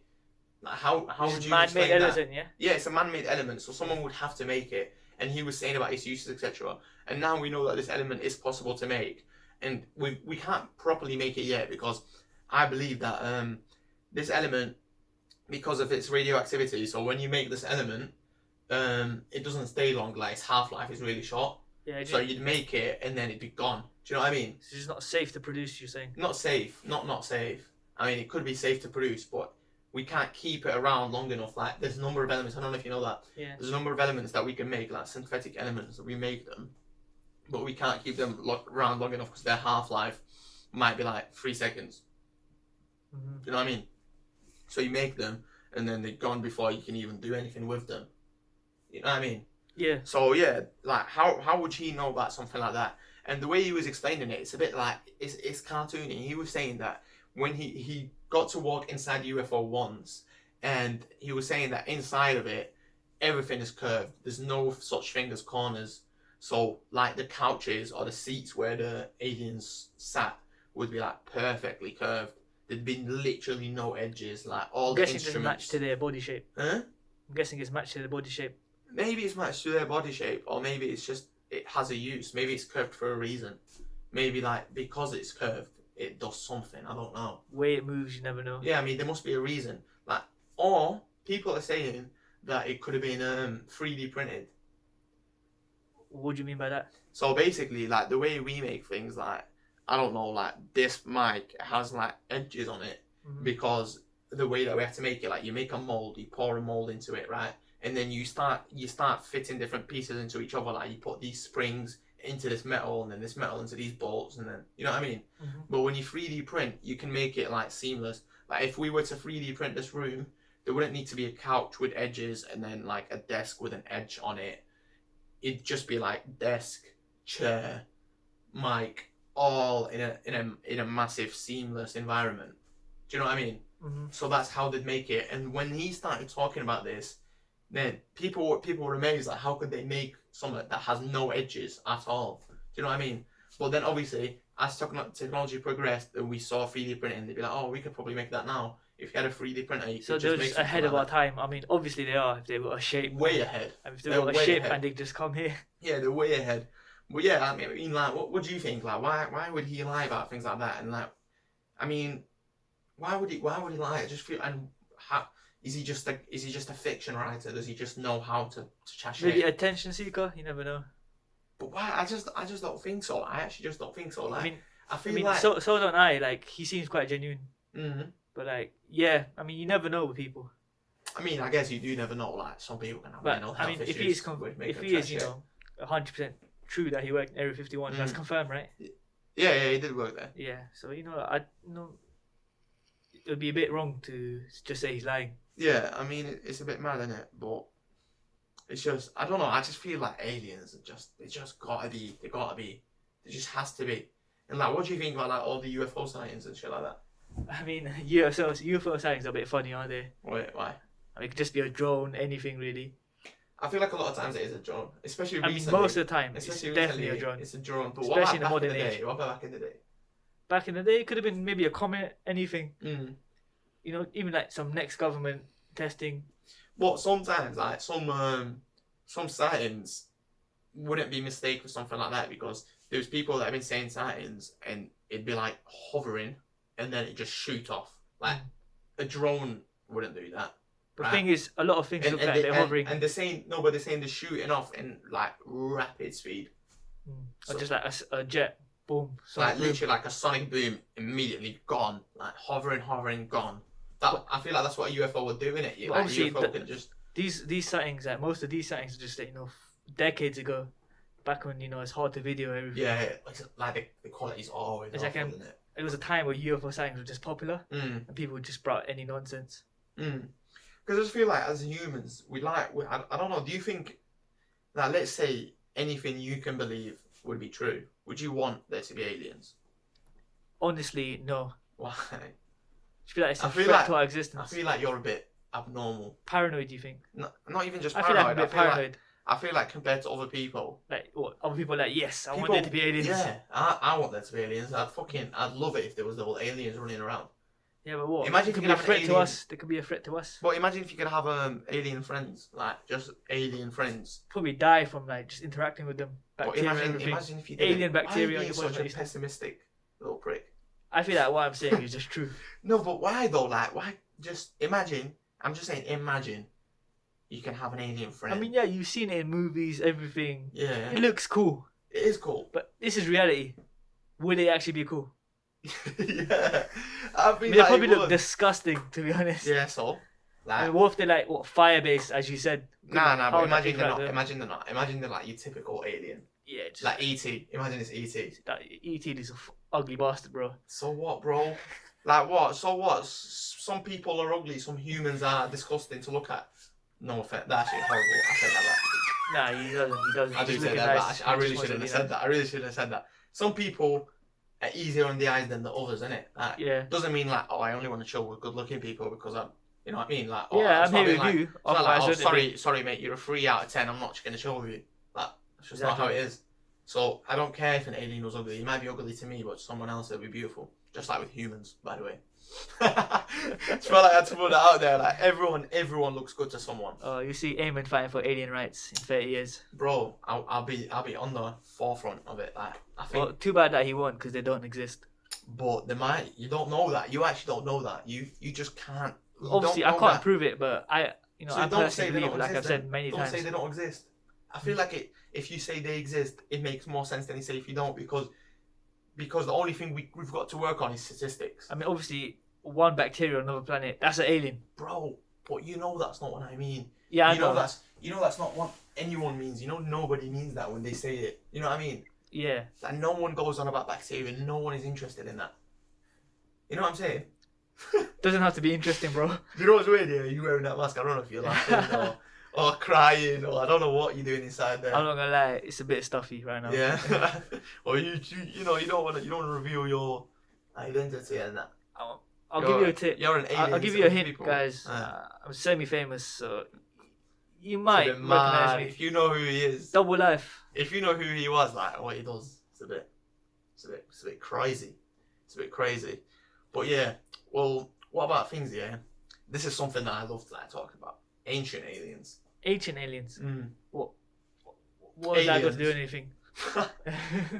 Like how would you man-made explain element, that? yeah. Yeah, it's a man-made element, so someone would have to make it. And he was saying about its uses, etc. And now we know that this element is possible to make, and we can't properly make it yet because I believe that this element, because of its radioactivity, so when you make this element, it doesn't stay long. Like its half-life is really short. Yeah. So you'd make it and then it'd be gone. Do you know what I mean? It's just not safe to produce. You're saying? Not safe. Not safe. I mean, it could be safe to produce, but we can't keep it around long enough. Like there's a number of elements. I don't know if you know that. Yeah. There's a number of elements that we can make, like synthetic elements that we make them, but we can't keep them around long enough because their half-life might be like 3 seconds. Mm-hmm. You know what I mean? So you make them and then they're gone before you can even do anything with them. You know what I mean? Yeah. So yeah, like how would he know about something like that? And the way he was explaining it, it's a bit like it's cartoony. He was saying that when he got to walk inside the UFO once, and he was saying that inside of it, everything is curved. There's no such thing as corners. So like the couches or the seats where the aliens sat would be like perfectly curved. There'd been literally no edges. Like all I'm the guessing instruments. it's matched to their body shape. Huh? I'm guessing it's matched to their body shape. Maybe it's matched to their body shape, or maybe it's just it has a use. Maybe it's curved for a reason. Maybe like because it's curved, it does something. I don't know. Way it moves, you never know. Yeah, I mean there must be a reason. Like, or people are saying that it could have been 3D printed. What do you mean by that? So basically, like the way we make things, like I don't know, like this mic has like edges on it because the way that we have to make it, like you make a mold, you pour a mold into it, right? And then you start fitting different pieces into each other. Like you put these springs into this metal, and then this metal into these bolts, and then you know what I mean. But when you 3D print, you can make it like seamless. Like if we were to 3D print this room, there wouldn't need to be a couch with edges and then like a desk with an edge on it. It'd just be like desk, chair, mic, all in a massive seamless environment. Do you know what I mean? So that's how they'd make it. And when he started talking about this, then people were amazed, like how could they make something that has no edges at all? Do you know what I mean? But then obviously as technology progressed and we saw 3D printing, they'd be like, oh, we could probably make that now. If you had a 3D printer, you So could they're just make just ahead like of our that. time. I mean, obviously they are if they've got a shape. Way ahead. If they've They're got a way shape ahead. and they just come here. Yeah, they're way ahead. But yeah, I mean, like, what do you think? Like, why would he lie about things like that? And like, I mean, why would he lie? I just feel, and how is he just a fiction writer? Does he just know how to chat shit? Maybe attention seeker. You never know. But why? I just don't think so. I actually just don't think so. Like, I feel like so don't I. Like he seems quite genuine. Mm-hmm. But like, yeah, I mean, you never know with people. I mean, I guess you do never know. Like, some people can have But mental I health mean, if issues. he is, you know, 100% true that he worked in Area 51, that's confirmed, right? Yeah, he did work there. Yeah, so you know, it would be a bit wrong to just say he's lying. Yeah, I mean, it's a bit mad, isn't it? But it's just, I don't know. I just feel like aliens are they just gotta be. There just has to be. And like, what do you think about like all the UFO sightings and shit like that? I mean, UFO sightings are a bit funny, aren't they? Wait, why? I mean, it could just be a drone, anything really. I feel like a lot of times it is a drone, especially I recently. mean, most of the time, it's Especially definitely recently, a drone. It's a drone. But Especially in the what about modern back in the age. day? What about back in the day? Back in the day, it could have been maybe a comet, anything. Mm. You know, even like some next government testing. But sometimes, like some sightings wouldn't be mistaken for something like that because there's people that have been saying sightings and it'd be like hovering and then it just shoot off. Like a drone wouldn't do that. The right? thing is, a lot of things look like they're hovering. And they're saying they're shooting off in like rapid speed. Or just like a jet, boom. Like literally like a sonic boom, immediately gone. Like hovering, gone. I feel like that's what a UFO would do, innit? Like obviously, UFO can just these sightings, like most of these sightings are just, you know, decades ago, back when it's hard to video everything. Yeah, it's like the quality's always It's awful, like isn't it? it was a time where UFO sightings were just popular, Mm. and people just brought any nonsense. Because I just feel like as humans, I don't know, do you think that, let's say, anything you can believe would be true, would you want there to be aliens? Honestly, no. Why? I feel like it's a I feel threat like- to our existence. I feel like you're a bit abnormal. Paranoid, do you think? Not even just I feel like I'm paranoid. a bit paranoid. I feel like compared to other people, Like, what? Other people are like, yes, I want there to be aliens. Yeah, I want there to be aliens. I'd love it if there was little aliens running around. Yeah, but what? Imagine it if could you be a could have threat an to alien- us. There could be a threat to us. But imagine if you could have alien friends, like just alien friends. Probably die from like just interacting with them. But Bacteria, everything. imagine if you did Alien it. bacteria Why are on you your being body, such a like, pessimistic little prick? I feel like what I'm saying is just true. No, but why though? Like, why? Just imagine. I'm just saying, imagine you can have an alien friend. I mean, yeah, you've seen it in movies, everything. yeah, It looks cool, it is cool. but this is reality. Would it actually be cool? Yeah, I I mean, mean, they like, probably it look would. disgusting, to be honest. Yeah, so I like, mean, what if they're like fire based, as you said? nah, How but would that imagine be they're like not. the- Imagine they're not. Imagine they're like your typical alien, Yeah, just like ET. Imagine it's ET. that ET is a ugly bastard, bro. So what, bro? Like what? So what? Some people are ugly. Some humans are disgusting to look at. No offense. That's actually horrible. I said that. Nah, he doesn't. He doesn't. I He's do just say looking that. nice. But I He really just wants shouldn't to have be said nice. that. I really shouldn't have said that. Some people are easier on the eyes than the others, innit? Like, Yeah. doesn't mean like, oh, I only want to chill with good-looking people because I'm, you know what I mean? Like, oh, Yeah, it's I'm not here being with like, you. it's not like, Otherwise, oh, wouldn't it sorry, mate, you're a 3 out of 10. I'm not just gonna chill with you. Like, it's just not how it is. So I don't care if an alien was ugly. He might be ugly to me, but to someone else it'll be beautiful. Just like with humans, by the way. Just felt like I had to put that out there. Like everyone looks good to someone. Oh, you see Eamon fighting for alien rights in 30 years. Bro, I'll be on the forefront of it. Like I think, Well, too bad that he won because they don't exist. but they might. You don't know that. You actually don't know that. You just can't. You Obviously, don't I know can't that. prove it, but I So I don't say personally they believe, don't like I've exist. said many Don't times. say they don't exist. I feel like if you say they exist, it makes more sense than you say if you don't, because the only thing we've got to work on is statistics. I mean, obviously, one bacteria on another planet, that's an alien. Bro, but you know that's not what I mean. Yeah, I you know know. that's not what anyone means. You know nobody means that when they say it. You know what I mean? Yeah. Like no one goes on about bacteria. No one is interested in that. You know what I'm saying? Doesn't have to be interesting, bro. You know what's weird here? You wearing that mask. I don't know if you're laughing or crying or I don't know what you're doing inside there. I'm not gonna lie, it's a bit stuffy right now. Yeah. Or you know you don't want to reveal your identity and that. I'll give you a tip. You're an alien. I'll give to you a other hint, people. guys. Ah. I'm semi-famous, so you It's might a bit recognize mad. me. If you know who he is, Double life. if you know who he was, like what he does, it's a bit crazy. It's a bit crazy. But yeah, well, what about things? Yeah, this is something that I love to like talk about. Ancient aliens. Ancient aliens. Mm. What has that got to do Aliens. with anything?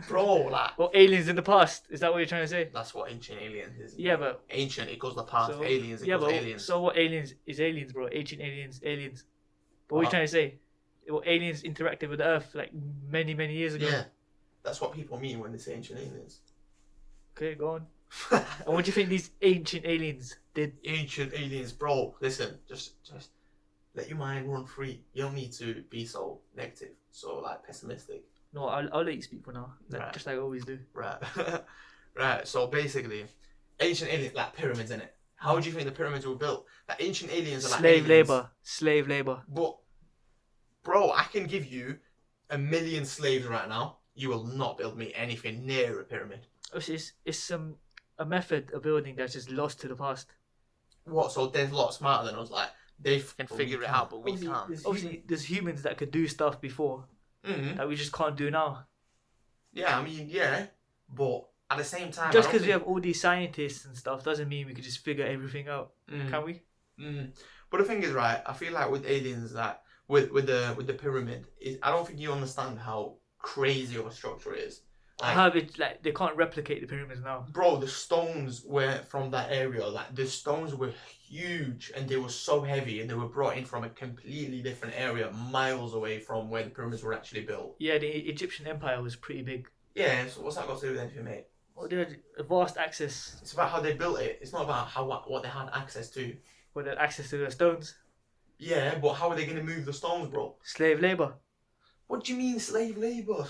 Bro, like Well, aliens in the past. Is that what you're trying to say? that's what ancient aliens is. Yeah, but Ancient equals the past. so, Aliens yeah, equals but aliens. so what aliens is aliens, bro? Ancient aliens, aliens. But what are you Uh-huh. trying to say? Well, aliens interacted with the Earth like many years ago. Yeah, that's what people mean when they say ancient aliens. Okay, go on. And what do you think these ancient aliens did? Ancient aliens, bro. Listen, just let your mind run free. You don't need to be so negative, so like pessimistic. No, I'll let you speak for now. Right. Just like I always do. Right. Right. So basically, ancient aliens, like pyramids, in it. How do you think the pyramids were built? Like ancient aliens are like Slave aliens. labor. Slave labor. But, bro, I can give you 1 million slaves right now. You will not build me anything near a pyramid. It's a method of building that's just lost to the past. What? So they're a lot smarter than us. Like they can figure it out, but we can't. Obviously, there's humans that could do stuff before Mm-hmm. that we just can't do now. Yeah, I mean, yeah, but at the same time, Just because we have all these scientists and stuff doesn't mean we could just figure everything out, Mm. can we? But the thing is, right? I feel like with aliens, that with the pyramid, I don't think you understand how crazy of a structure it is. How they can't replicate the pyramids now. Bro, the stones were from that area. Like the stones were huge and they were so heavy, and they were brought in from a completely different area, miles away from where the pyramids were actually built. Yeah, the Egyptian Empire was pretty big. Yeah. So what's that got to do with anything, mate? Well, they had a vast access. It's about how they built it. It's not about what they had access to. Well, they had access to the stones. Yeah, but how are they going to move the stones, bro? Slave labor. What do you mean slave labor?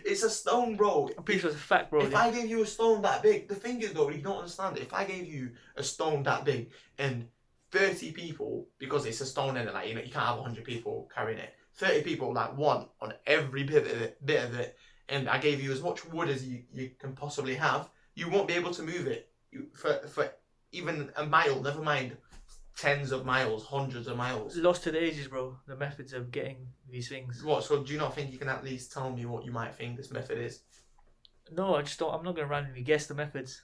It's a stone, bro. I'm pretty sure it's a fact, bro. If I gave you a stone that big, the thing is though, you don't understand it. If I gave you a stone that big and 30 people, because it's a stone and like, you know, you can't have 100 people carrying it. 30 people like one on every bit of it, and I gave you as much wood as you can possibly have, you won't be able to move it for even a mile, never mind tens of miles, hundreds of miles. Lost to the ages, bro. The methods of getting these things. What? So do you not think you can at least tell me what you might think this method is? No, I just don't. I'm not gonna randomly guess the methods.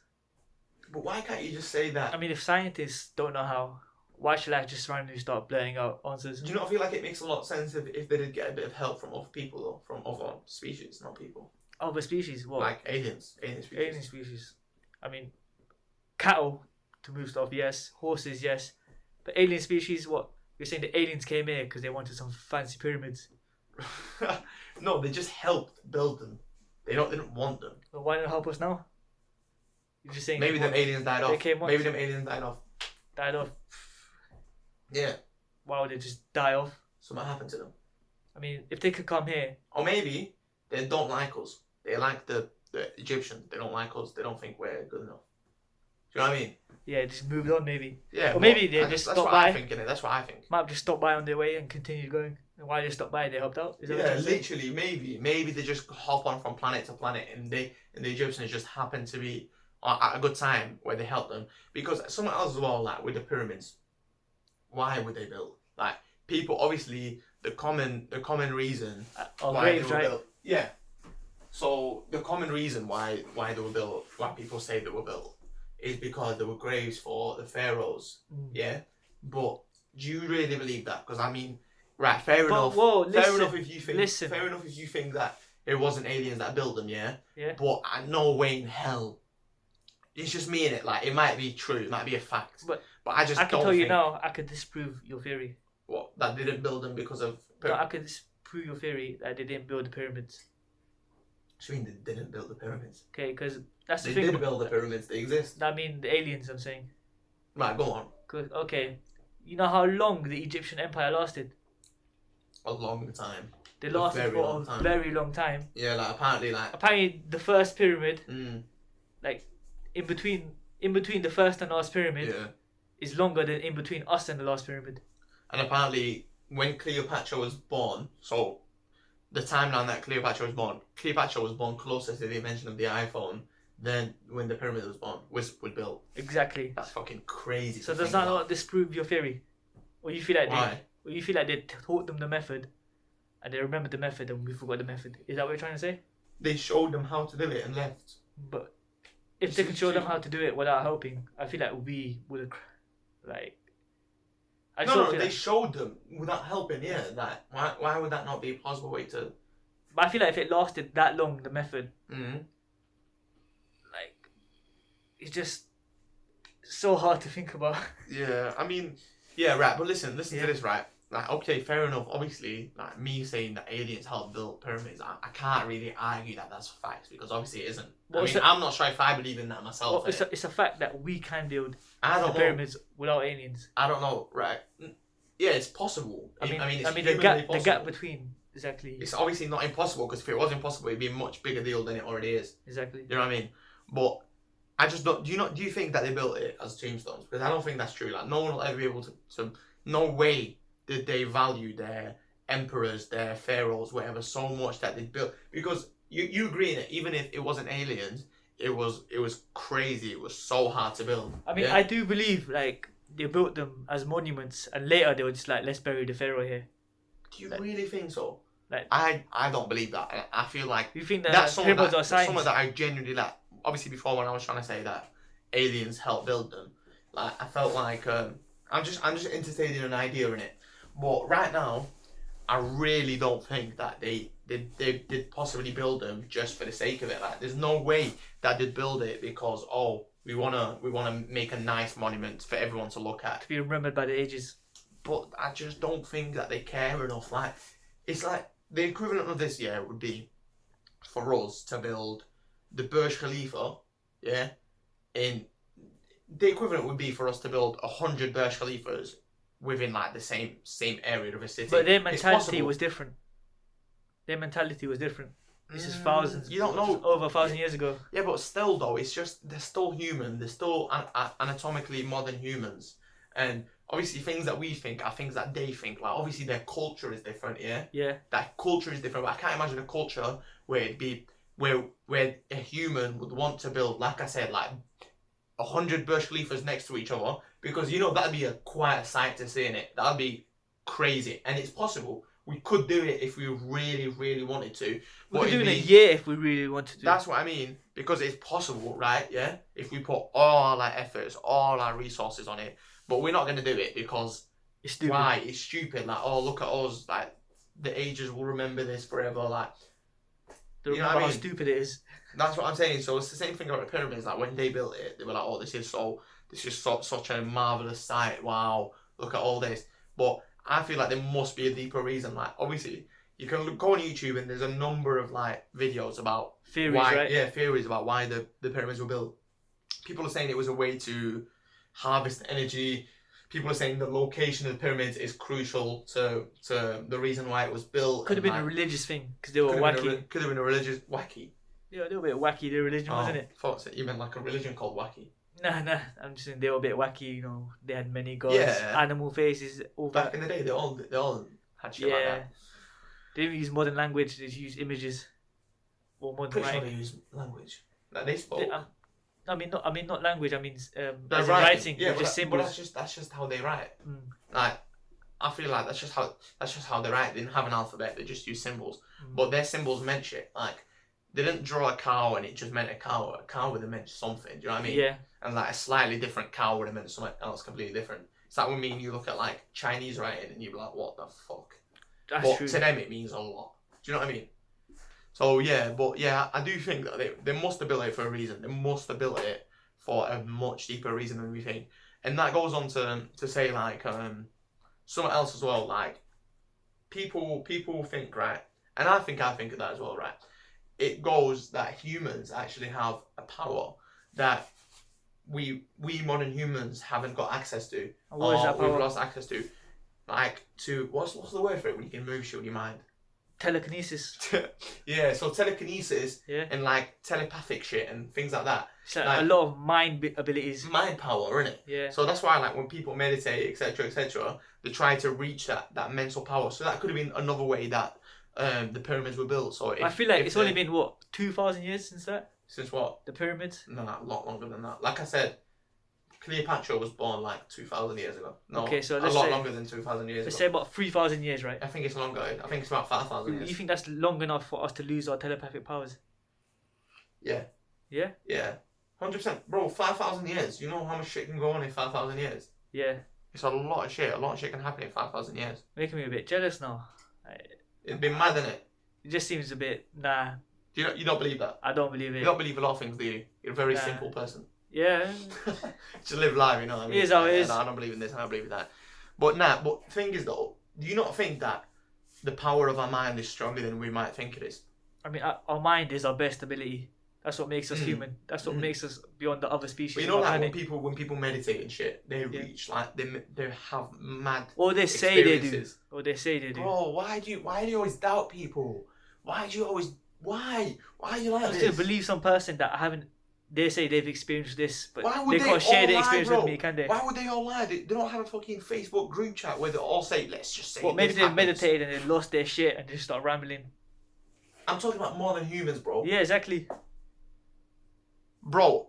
But why can't you just say that? I mean, if scientists don't know how, why should I just randomly start blurting out answers? Do you not feel like it makes a lot of sense if they did get a bit of help from other people though, from other species, not people? Other species? What? Like aliens, alien species. Alien species. I mean, cattle to move stuff, yes. Horses, yes. But alien species, what? You're saying the aliens came here because they wanted some fancy pyramids? No, they just helped build them. They didn't want them. Well, why not help us now? You're just saying maybe them aliens died off. Maybe them aliens died off. Died off. Yeah. Why would they just die off? Something happened to them. I mean, if they could come here. Or maybe they don't like us. They like the Egyptians. They don't like us. They don't think we're good enough. Do you know what I mean? Yeah, just moved on maybe. Yeah. Or maybe they just stopped by. That's what I think. Might have just stopped by on their way and continued going. And while they stopped by, they helped out. Is that yeah, what you're literally, maybe they just hop on from planet to planet, and the Egyptians just happen to be at a good time where they help them. Because something else as well, like with the pyramids, why would they build? Like people, obviously, the common reason why graves, they were right? built. Yeah. So the common reason why they were built, why people say they were built, is because there were graves for the pharaohs. Yeah. But do you really believe that? Because I mean, right, fair enough. Fair enough if you think that it wasn't aliens that built them. Yeah. Yeah. But no way in hell. It's just me in it. Like it might be true, it might be a fact. But I just I don't can tell you think, now. I could disprove your theory. What, that they didn't build them because of. No, I could disprove your theory that they didn't build the pyramids. What do you mean they didn't build the pyramids? Okay, because that's the They thing. did build the pyramids. They exist. I mean, the aliens. I'm saying. Right, go on. Cause, okay, you know how long the Egyptian Empire lasted? A long time. They lasted very for long a time. very long time. Yeah, like apparently, Apparently, the first pyramid, Mm, like in between the first and last pyramid, yeah. is longer than in between us and the last pyramid. And apparently, when Cleopatra was born, so the timeline that Cleopatra was born closer to the invention of the iPhone than when the pyramid was born, was built. Exactly. That's fucking crazy. So to does think that about. not disprove your theory? Or you feel like Why? they taught them the method, and they remembered the method, and we forgot the method? Is that what you're trying to say? They showed them how to do it and left. But if they could show them how to do it without helping, I feel like we would have, like. They showed them without helping. Yeah, that. Why would that not be a plausible way to? But I feel like if it lasted that long, the method, Mm-hmm. like, it's just so hard to think about. Yeah, I mean, yeah, right. But listen Yeah. to this, right? Like, okay, fair enough. Obviously, like me saying that aliens helped build pyramids, I can't really argue that that's facts because obviously it isn't. Well, I mean, I'm not sure if I believe in that myself. Well, it's a fact that we can build I the don't know. pyramids without aliens. I don't know, right? Yeah, it's possible. I mean, it's the humanly gap possible. between exactly. It's obviously not impossible because if it was impossible, it'd be a much bigger deal than it already is. Exactly. You know what I mean? But I just don't. Do you think that they built it as tombstones? Because I don't think that's true. Like no one will ever be able to. No way did they value their emperors, their pharaohs, whatever, so much that they built. Because you agree in it. Even if it wasn't aliens, it was crazy. It was so hard to build. I mean, yeah? I do believe like they built them as monuments, and later they were just like, let's bury the pharaoh here. Do you really think so? Like, I don't believe that. I feel like you think that that's someone pyramids are signs? that I genuinely like. Obviously, before when I was trying to say that aliens helped build them, like I felt like I'm just entertaining an idea in it. But right now, I really don't think that they did possibly build them just for the sake of it. Like, there's no way that they'd build it because we wanna make a nice monument for everyone to look at. To be remembered by the ages. But I just don't think that they care enough. Like, it's like the equivalent of this year would be for us to build the Burj Khalifa, yeah. In the equivalent would be for us to build 100 Burj Khalifas within like the same area of a city. But their It's mentality possible. was different. their mentality was different. This is thousands. You don't know. Over 1,000 years ago. Yeah, but still though, it's just they're still human. They're still anatomically modern humans, and obviously things that we think are things that they think. Like obviously their culture is different. Yeah. Yeah. That culture is different. But I can't imagine a culture where it'd be where a human would want to build, like I said, like 100 Burj Khalifas next to each other, because you know that'd be a quite a sight to see in it. That'd be crazy, and it's possible. We could do it if we really, really wanted to. We could do it in a year if we really wanted to. That's what I mean, because it's possible, right? Yeah, if we put all our efforts, all our resources on it, but we're not going to do it because it's stupid. Why? It's stupid. Like, oh, look at us. Like, the ages will remember this forever. Like, They remember how stupid it is. That's what I'm saying. So it's the same thing about the pyramids. Like when they built it, they were like, "Oh, this is such a marvelous sight. Wow, look at all this." But I feel like there must be a deeper reason. Like obviously, you can go on YouTube and there's a number of like videos about theories, why, right? Yeah, theories about why the pyramids were built. People are saying it was a way to harvest energy. People are saying the location of the pyramids is crucial to the reason why it was built. Could have been a religious thing because they were wacky. Could have been a religious wacky. Yeah, a little bit wacky. Their religion, wasn't it? Thought you meant like a religion called wacky. Nah. I'm just saying they were a bit wacky. You know, they had many gods, Yeah. animal faces, all Back that. in the day, they all had shit like that. They didn't use modern language. They just used images or modern Pretty sure writing. they use language. Like they spoke. Not language. I mean, as in Writing. writing. Yeah, just symbols. But that's just how they write. Mm. Like, I feel like that's just how they write. They didn't have an alphabet. They just used symbols. But their symbols meant shit. Like, they didn't draw a cow and it just meant a cow. A cow would have meant something. Do you know what I mean? Yeah. And like a slightly different cow would have meant something else completely different. It's like when me and you look at like Chinese writing and you're like, what the fuck? That's true. To them it means a lot. Do you know what I mean? So yeah, but yeah, I do think that they must have built it for a reason. They must have built it for a much deeper reason than we think. And that goes on to say like something else as well. Like people think, right, and I think of that as well, right. It goes that humans actually have a power that we modern humans haven't got access to, what is that power? We've lost access to. Like to what's the word for it when you can move shit with your mind? Telekinesis. Yeah, so telekinesis Yeah. and like telepathic shit and things like that. It's like a lot of mind abilities. Mind power, innit? Yeah. So that's why, like, when people meditate, etc., they try to reach that mental power. So that could have been another way that the pyramids were built. So I feel like it's only been 2,000 years since that. Since what? The pyramids. No, a lot longer than that. Like I said, Cleopatra was born like 2,000 years ago. No, okay, so a lot longer than 2,000 years ago. Let's say about 3,000 years, right? I think it's longer. I think it's about 5,000 years. You think that's long enough for us to lose our telepathic powers? Yeah. Yeah? Yeah. 100%. Bro, 5,000 years. You know how much shit can go on in 5,000 years? Yeah. It's a lot of shit. A lot of shit can happen in 5,000 years. Making me a bit jealous now. It'd be mad, innit? It just seems a bit, nah. You don't believe that? I don't believe it. You don't believe a lot of things, do you? You're a very simple person. Yeah. Just live life, you know what I mean? It is how it is. No, I don't believe in this, I don't believe in that. But the thing is though, do you not think that the power of our mind is stronger than we might think it is? I mean, our mind is our best ability. That's what makes us human. That's what makes us beyond the other species. But you know, like when people meditate and shit, they reach like they have mad. Or they say they do. Or they say they do. Bro, why do you always doubt people? Why do you always why are you like I this? still believe some person that they say they've experienced this, but why would they can't share their experience bro? with me, can they? Why would they all lie? They don't have a fucking Facebook group chat where they all say, let's just say. Well, maybe they meditated and they lost their shit and they just start rambling. I'm talking about more than humans, bro. Yeah, exactly. Bro,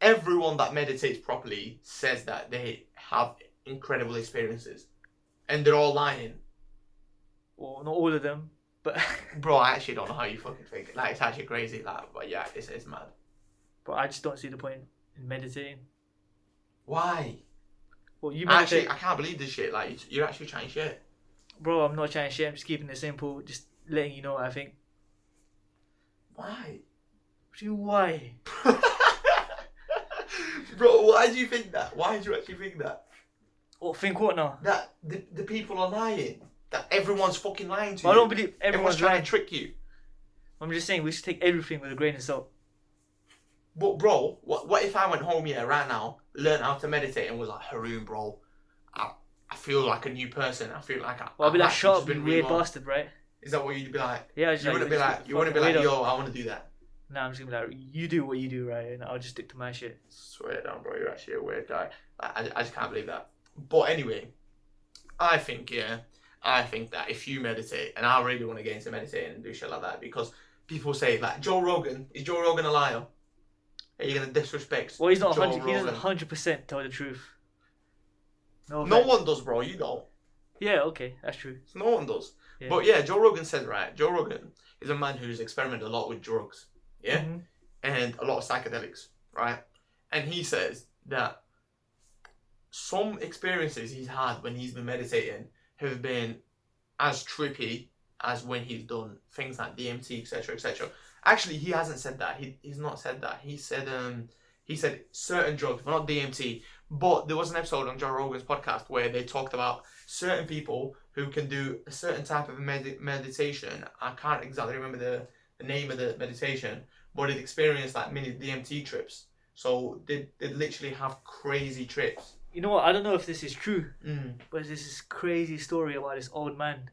everyone that meditates properly says that they have incredible experiences, and they're all lying. Well, not all of them, but bro, I actually don't know how you fucking think. Like, it's actually crazy. Like, but yeah, it's mad. But I just don't see the point in meditating. Why? Well, you meditate. Actually, I can't believe this shit. Like, you're actually trying shit. Bro, I'm not trying to shit. I'm just keeping it simple. Just letting you know what I think. Why? Why? Bro, why do you think that? Why do you actually think that? What, think what now? That the people are lying. That everyone's fucking lying to you. I don't believe everyone's trying to trick you. I'm just saying we should take everything with a grain of salt. But bro, what if I went home here right now, learned how to meditate and was like, Haroon, bro, I feel like a new person. I feel like I'll be like, shut up, you weird bastard, right? Is that what you'd be like? Yeah, You wouldn't be like, yo, I want to do that. No, I'm just gonna be like, you do what you do, right? And I'll just stick to my shit. Swear down, bro. You're actually a weird guy. I just can't believe that. But anyway, I think that if you meditate, and I really want to get into meditating and do shit like that, because people say like Joe Rogan, is Joe Rogan a liar? Are you gonna disrespect? Well, he's not Joe 100. He Rogan? doesn't 100% tell the truth. No No offense. one does, bro. You don't. Yeah, okay, that's true. No one does. Yeah. But yeah, Joe Rogan said, right, Joe Rogan is a man who's experimented a lot with drugs, yeah, Mm-hmm. and a lot of psychedelics, right? And he says that some experiences he's had when he's been meditating have been as trippy as when he's done things like DMT, etc., etc. Actually, he hasn't said that. He's not said that. He said certain drugs, but not DMT. But there was an episode on Joe Rogan's podcast where they talked about certain people who can do a certain type of meditation. I can't exactly remember the name of the meditation, but it experienced like mini DMT trips. So they literally have crazy trips. You know what? I don't know if this is true, Mm. but there's this crazy story about this old man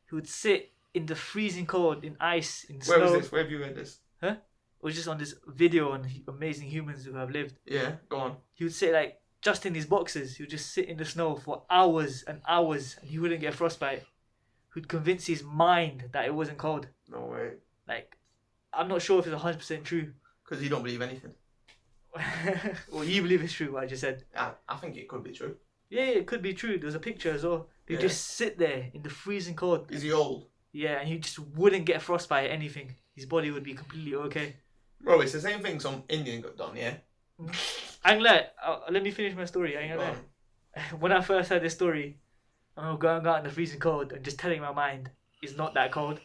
who would sit in the freezing cold, in ice, in Where snow. was this? Where have you heard this? It was just on this video on amazing humans who have lived. Yeah, go on. He would sit like just in his boxes. He would just sit in the snow for hours and hours, and he wouldn't get frostbite. He'd convince his mind that it wasn't cold. No way. Like, I'm not sure if it's 100% true. Because you don't believe anything. Well, you believe it's true, what I just said. I think it could be true. Yeah, it could be true. There's a picture as well. They Yeah. just sit there in the freezing cold. Is he old? Yeah, and he just wouldn't get frostbite or anything. His body would be completely okay. Bro, it's the same thing some Indian got done, yeah? I'm glad. Let me finish my story. I'm Go glad. on. When I first heard this story, I'm going out in the freezing cold and just telling my mind it's not that cold.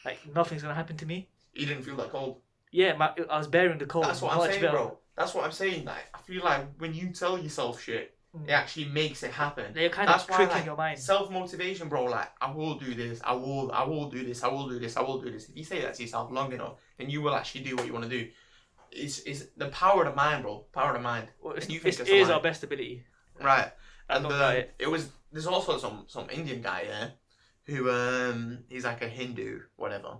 Like, nothing's going to happen to me. You didn't feel that cold? Yeah, I was bearing the cold. That's what I'm much saying, better. bro. That's what I'm saying. Like, I feel like when you tell yourself shit, it actually makes it happen. They're kind That's of why, tricking like, your mind. self-motivation, bro. Like, I will do this. I will do this. I will do this. I will do this. If you say that to yourself long enough, then you will actually do what you want to do. It's the power of the mind, bro. Power of the mind. Well, And you it think it's is the our mind. best ability. Right. I And don't know it. there's also some Indian guy, yeah, who he's like a Hindu, whatever.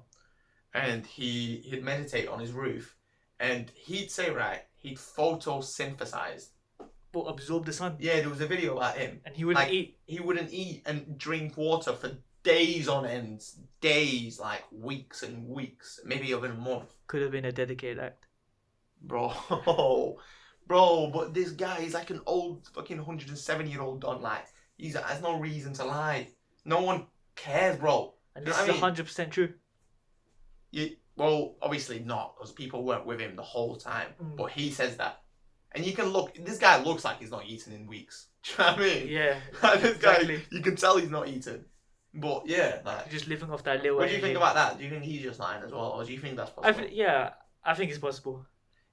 And he'd meditate on his roof, and he'd say, right, he'd photosynthesize. But absorb the sun. Yeah, there was a video about him. And he wouldn't Like, eat. He wouldn't eat and drink water for days on end. Days, like weeks and weeks, maybe even a month. Could have been a dedicated act. Bro, but this guy, he's like an old fucking 107-year-old don. Like, has no reason to lie. No one cares, bro. And You know this what is I mean? 100% true. Well, obviously not, because people weren't with him the whole time. Mm. But he says that. And you can look, this guy looks like he's not eaten in weeks. Do you know what I mean? Yeah. This exactly. guy, you can tell he's not eaten. But yeah, like, Just living off that little what do you energy. think about that? Do you think he's just lying as well? Or do you think that's possible? I think it's possible.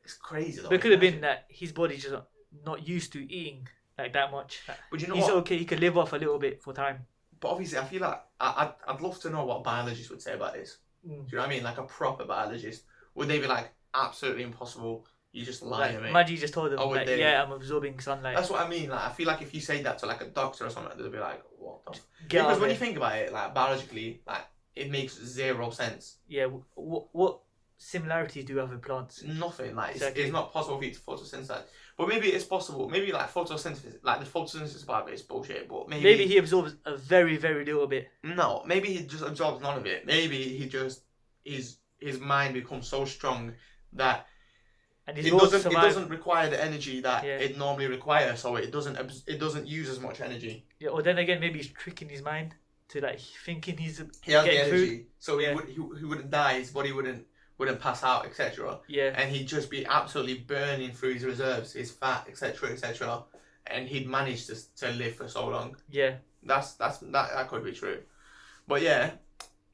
It's crazy though. But it could have been that his body's just not used to eaing like that much. But you know He's what? okay. He could live off a little bit for time. But obviously, I feel like I'd love to know what biologists would say about this. Do you know what I mean? Like a proper biologist. Would they be like, absolutely impossible, you just lying to me? Imagine you just told them, Or would like, they- yeah, I'm absorbing sunlight. That's what I mean. Like, I feel like if you say that to like a doctor or something, they'll be like, what the? Get out Because of when it. you think about it, like biologically, like it makes zero sense. Yeah, what similarities do you have in plants? Nothing. Like Exactly. it's not possible for you to photosynthesize. But maybe it's possible. Maybe like photosynthesis, like the photosynthesis part of it is bullshit. But Maybe he absorbs a very, very little bit. No, maybe he just absorbs none of it. Maybe he just his mind becomes so strong that And it he's able to doesn't survive. require the energy that Yeah. it normally requires. So it doesn't use as much energy. Yeah, or then again, maybe he's tricking his mind to like thinking he's He has the getting energy, food. so Yeah. he wouldn't die. His body wouldn't pass out, etc. Yeah, And he'd just be absolutely burning through his reserves, his fat, etc., etc. And he'd manage to live for so long. yeah. That could be true. But yeah,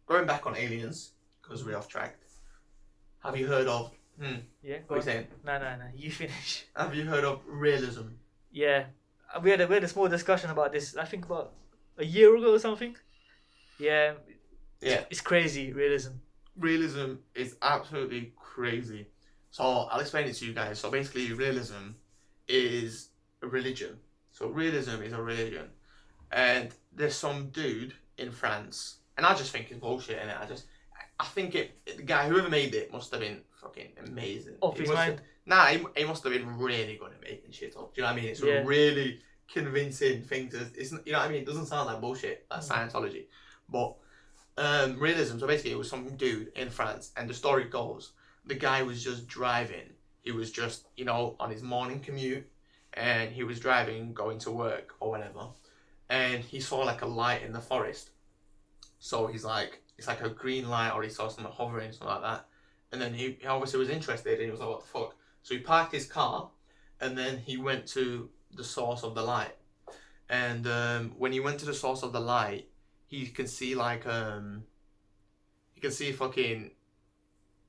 going back on aliens because we're off track. Have you heard of? Yeah, What are you saying? No, you finish. Have you heard of realism? Yeah, we had a small discussion about this. I think about a year ago or something. Yeah, Yeah. it's crazy realism. Realism is absolutely crazy. So I'll explain it to you guys. So basically, realism is a religion. So realism is a religion, and there's some dude in France, and I just think it's bullshit, and I think the guy whoever made it must have been fucking amazing. Off his mind. He must have been really good at making shit up. Do you know what I mean? It's a Yeah. really convincing thing to. It's you know what I mean. It doesn't sound like bullshit, like Scientology, but realism. So basically, it was some dude in France, and the story goes, the guy was just driving. He was just on his morning commute, and he was driving, going to work or whatever, and he saw like a light in the forest. So he's like, it's like a green light, or he saw something hovering, something like that. And then he obviously was interested, and he was like, what the fuck? So he parked his car, and then he went to the source of the light. And when he went to the source of the light, he can see like, he can see fucking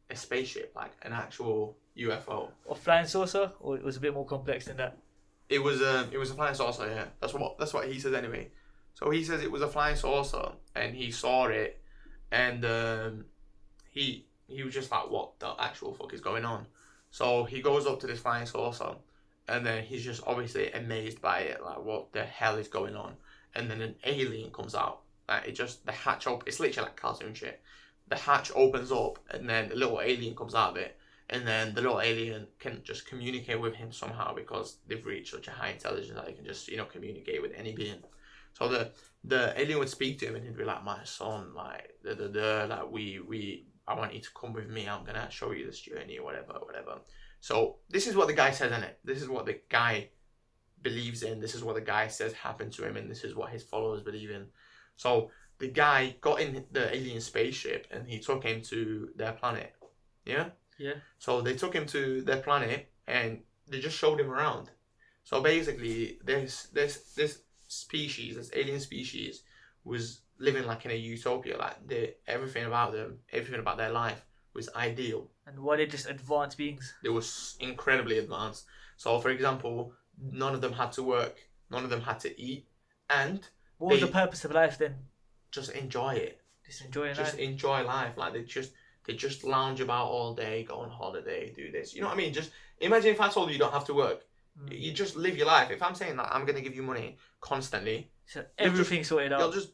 a spaceship, like an actual UFO. Or flying saucer, or it was a bit more complex than that? It was a flying saucer, yeah. That's what he says anyway. So he says it was a flying saucer, and he saw it, and he was just like, what the actual fuck is going on? So he goes up to this flying saucer, and then he's just obviously amazed by it, like, what the hell is going on? And then an alien comes out. Like, the hatch opens. It's literally like cartoon shit. The hatch opens up, and then a little alien comes out of it, and then the little alien can just communicate with him somehow, because they've reached such a high intelligence that they can just communicate with any being. So the alien would speak to him, and he'd be like, my son, like, like I want you to come with me. I'm gonna show you this journey, or whatever. So this is what the guy says in it. This is what the guy believes in. This is what the guy says happened to him, and this is what his followers believe in. So the guy got in the alien spaceship, and he took him to their planet. Yeah. Yeah. So they took him to their planet, and they just showed him around. So basically, this species, this alien species, was living like in a utopia. Like everything about them, everything about their life was ideal. And were they just advanced beings? They were incredibly advanced. So, for example, none of them had to work, none of them had to eat, and what was the purpose of life then? Just enjoy it. Just enjoy life. Just enjoy life. Like they just lounge about all day, go on holiday, do this. You know what I mean? Just imagine if I told you don't have to work. You just live your life. If I'm saying that I'm gonna give you money constantly, so everything's sorted out. You'll just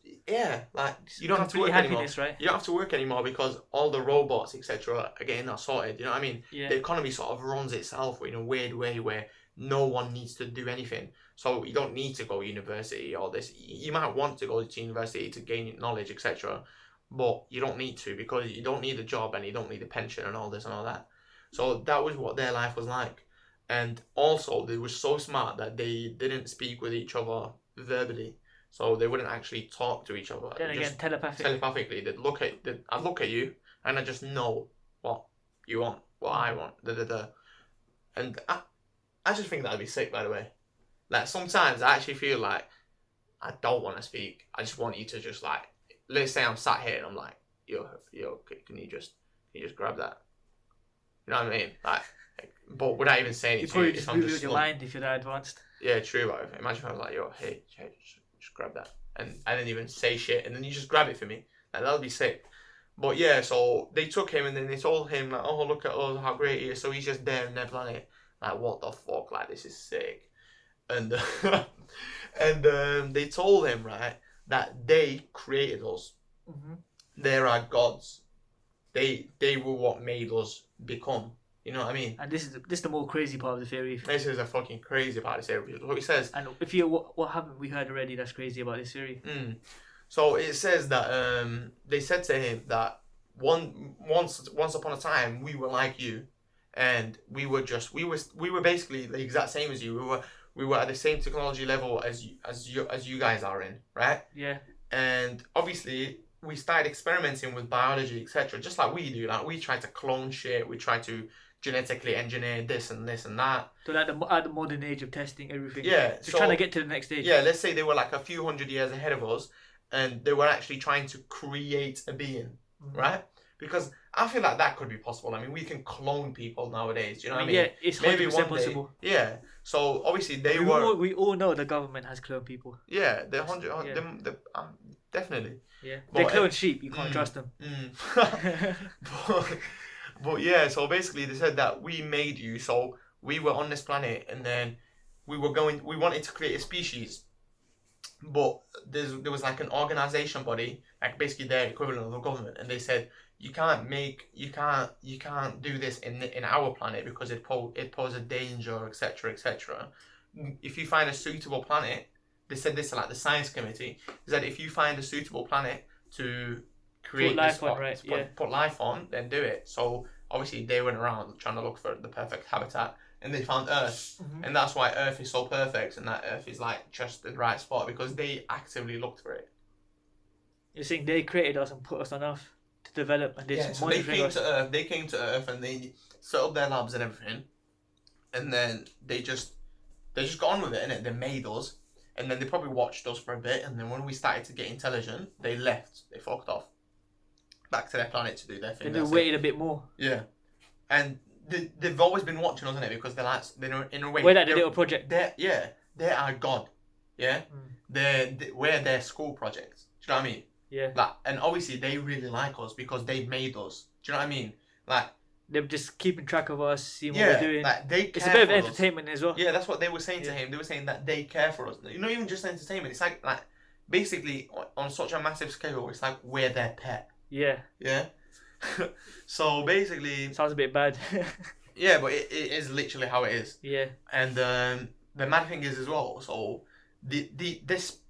like you don't have to work anymore. Right? You don't have to work anymore because all the robots, etc., are getting that sorted. You know what I mean? Yeah. The economy sort of runs itself in a weird way where no one needs to do anything. So you don't need to go to university or this. You might want to go to university to gain knowledge, etc., but you don't need to, because you don't need a job and you don't need a pension and all this and all that. So that was what their life was like. And also, they were so smart that they didn't speak with each other verbally. So they wouldn't actually talk to each other. Then again, telepathically, I'd look at you, and I just know what you want, what I want, And I just think that'd be sick, by the way. Like, sometimes I actually feel like I don't want to speak. I just want you to just, like, let's say I'm sat here and I'm like, yo, can you just grab that? You know what I mean? Like, but without even saying it, you probably just move with your mind if you're that advanced. Yeah, true. But imagine if I was like, yo, hey, just grab that, and I didn't even say shit, and then you just grab it for me. Like, that would be sick. But yeah, so they took him, and then they told him like, oh, look at us, how great he is. So he's just there in their planet. Like, what the fuck? Like, this is sick. And and they told him, right, that they created us. Mm-hmm. They're our gods. They were what made us become. You know what I mean? And this is the more crazy part of the theory. This is a fucking crazy part of the theory. What it says. And if you what haven't we heard already that's crazy about this theory? So it says that they said to him that once upon a time we were like you, and we were basically the exact same as you. We were at the same technology level as you guys are in, right? Yeah. And obviously we started experimenting with biology, etc., just like we do. Like, we try to clone shit. We try to genetically engineer this and this and that. So like at the modern age of testing everything. Yeah. So trying to get to the next stage. Yeah, let's say they were like a few hundred years ahead of us, and they were actually trying to create a being, right? Because I feel like that could be possible. I mean, we can clone people nowadays. Do you know what I mean? Yeah, it's 100% possible. Yeah. So obviously we all know the government has cloned people. Yeah, they're definitely. Yeah, they clone sheep. You can't trust them. But yeah, so basically they said that we made you, so we were on this planet, and then we wanted to create a species, But there was like an organization body, like basically their equivalent of the government, and they said you can't do this in our planet because it pose a danger, etc., etc. If you find a suitable planet, they said this to like the science committee. They said if you find a suitable planet to create life on, right? put life on, then do it. So obviously they went around trying to look for the perfect habitat, and they found Earth, and that's why Earth is so perfect, and that Earth is like just the right spot because they actively looked for it. You're saying they created us and put us on Earth to develop, and So they came to Earth. They came to Earth and they set up their labs and everything, and then they just got on with it, innit? They made us, and then they probably watched us for a bit, and then when we started to get intelligent, they left. They fucked off back to their planet to do their thing. And they waited a bit more. Yeah, and they've always been watching us, innit? Because they're in a way. We're like the little project. They're our god. Yeah, we're their school projects. Do you know what I mean? Yeah. Like, and obviously they really like us because they made us. Do you know what I mean? Like, they're just keeping track of us, seeing what we're doing. Like they care. It's a bit of for us. entertainment as well. Yeah, that's what they were saying to him. They were saying that they care for us. Not even just entertainment. It's like basically on such a massive scale. It's like we're their pet. Yeah. Yeah. So basically, sounds a bit bad. Yeah, but it is literally how it is. Yeah. And the mad thing is as well. So this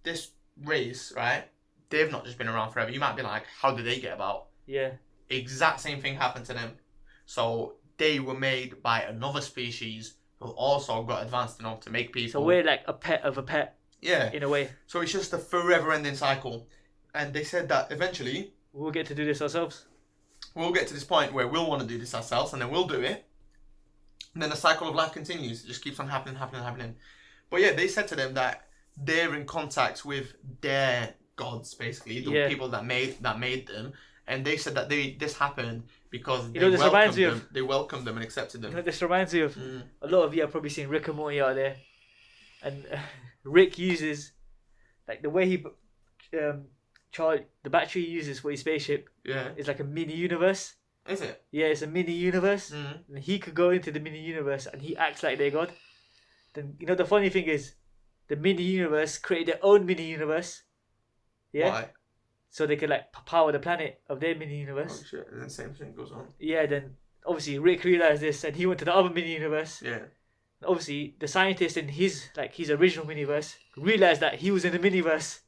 race, right? They've not just been around forever. You might be like, how did they get about? Yeah. Exact same thing happened to them. So they were made by another species who also got advanced enough to make people. So we're like a pet of a pet. Yeah. In a way. So it's just a forever ending cycle. And they said that eventually we'll get to do this ourselves. We'll get to this point where we'll want to do this ourselves, and then we'll do it. And then the cycle of life continues. It just keeps on happening. But yeah, they said to them that they're in contact with their gods, basically, the people that made them, and they said that this happened because they welcomed them and accepted them. This reminds me of a lot of you have probably seen Rick and Morty out there, and Rick uses like the way he the battery he uses for his spaceship is like a mini universe. Is it? Yeah, it's a mini universe, and he could go into the mini universe, and he acts like their god. Then the funny thing is, the mini universe created their own mini universe. Yeah. Why? So they could like power the planet of their mini universe. Oh shit! And then the same thing goes on. Yeah. Then obviously Rick realized this, and he went to the other mini universe. Yeah. Obviously, the scientist in his original miniverse realized that he was in the miniverse.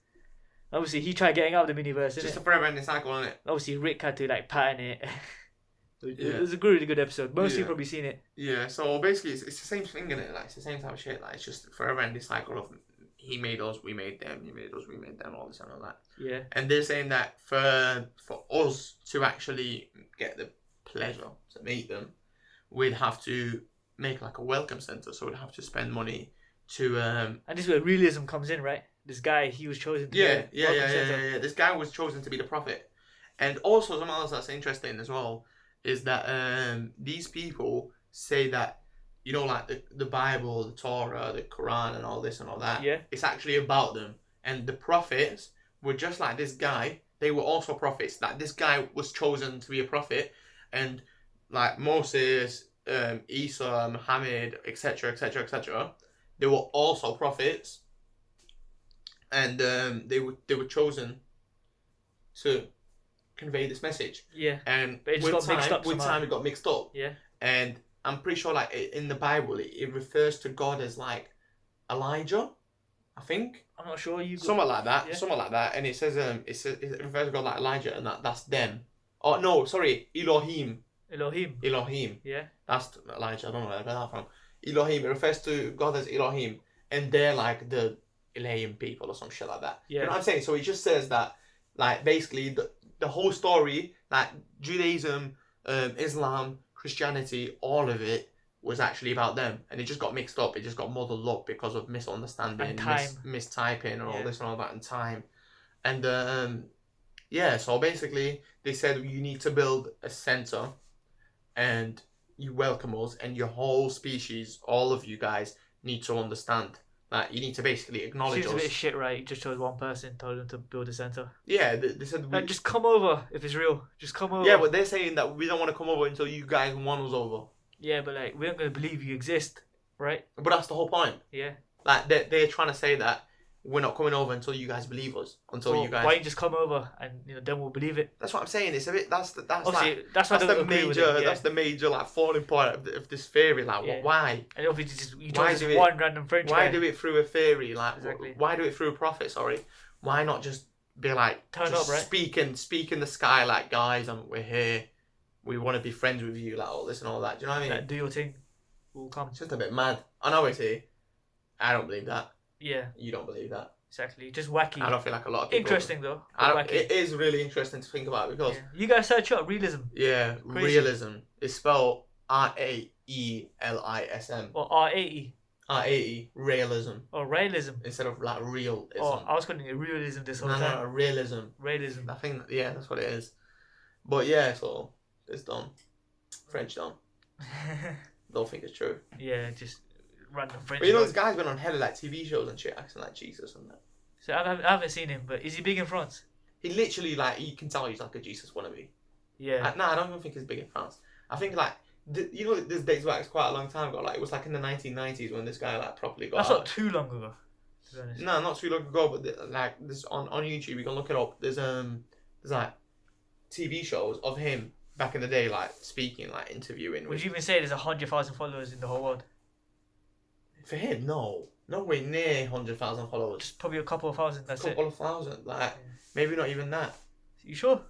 Obviously, he tried getting out of the miniverse. Just a forever ending cycle, isn't it? Obviously, Rick had to pattern it. Yeah. It was a really good episode. Most of you probably seen it. Yeah. So basically, it's the same thing, isn't it? Like it's the same type of shit. Like it's just a forever ending cycle of he made us, we made them. He made us, we made them. All this and all that. Yeah. And they're saying that for us to actually get the pleasure to meet them, we'd have to make like a welcome center. So we'd have to spend money to. And this is where realism comes in, right? This guy, he was chosen to yeah. This guy was chosen to be the prophet. And also something else that's interesting as well is that these people say that, like the Bible, the Torah, the Quran and all this and all that, it's actually about them. And the prophets were just like this guy. They were also prophets. Like this guy was chosen to be a prophet. And like Moses, Isa, Muhammad, etc., etc., etc., they were also prophets. And they were chosen to convey this message. Yeah. And but it with time it got mixed up. Yeah. And I'm pretty sure like in the Bible it refers to God as like Elijah, I think. I'm not sure. Something like that. Yeah. Something like that. And it says it refers to God like Elijah, and that's them. Oh no, sorry, Elohim. Yeah. That's Elijah. I don't know where I got that from. Elohim. It refers to God as Elohim, and they're like the Elaine people or some shit like that. Yeah. You know what I'm saying? So it just says that like basically the whole story, like Judaism, Islam, Christianity, all of it was actually about them, and it just got mixed up. It just got muddled up because of misunderstanding, and time. mistyping, and all this and all that, and time. And so basically they said you need to build a center, and you welcome us, and your whole species, all of you guys, need to understand. Like, you need to basically acknowledge us. Seems a bit shit, right? You just chose one person, told them to build a centre. Yeah, they said... just come over if it's real. Just come over. Yeah, but they're saying that we don't want to come over until you guys won us over. Yeah, but we're not going to believe you exist, right? But that's the whole point. Yeah. Like, they're trying to say that we're not coming over until you guys believe us. Until Well, you guys. why you just come over and then we'll believe it. That's what I'm saying. It's a bit. That's Obviously, like that's why I that's don't the agree with major. it. Yeah. That's the major like falling point of this theory. Like, Yeah. why? And obviously, just you Why chose do this it- one random French Why guy. do it through a theory? Like, Exactly. why do it through a prophet? Sorry. Why not just be like Turn just up, right? speak in the sky like, guys, we're here. We want to be friends with you, like all this and all that. Do you know what I mean? Like, do your thing. We'll come. It's just a bit mad. I know it's here. I don't believe that. Yeah, You don't believe that. exactly. Just wacky. I don't feel like a lot of people. Interesting though. I But don't, wacky. it is really interesting to think about because Yeah. You guys search up realism Crazy. realism is spelled Raelism. or R80 R80 realism or realism. instead of like realism. Oh, I was calling it realism this whole no, time. no, realism. Realism. I think that's what it is. But yeah, so it's done. French done. Don't think it's true. Yeah, just random French. But you know, guy. this guy's been on hella like TV shows and shit, acting like Jesus and that. So I haven't seen him, but is he big in France? He literally like you can tell he's like a Jesus wannabe. Yeah. No, I don't even think he's big in France. I think like you know this dates back quite a long time ago. Like it was like in the 1990s when this guy like properly got. That's out. not too long ago, to be honest. No, not too long ago, but like this on YouTube, you can look it up. There's like TV shows of him back in the day, like speaking, like interviewing. Would you even say there's 100,000 followers in the whole world? For him, no, nowhere near 100,000 followers. Just probably a couple of thousand. That's Couple it. of thousand, like maybe not even that. You sure?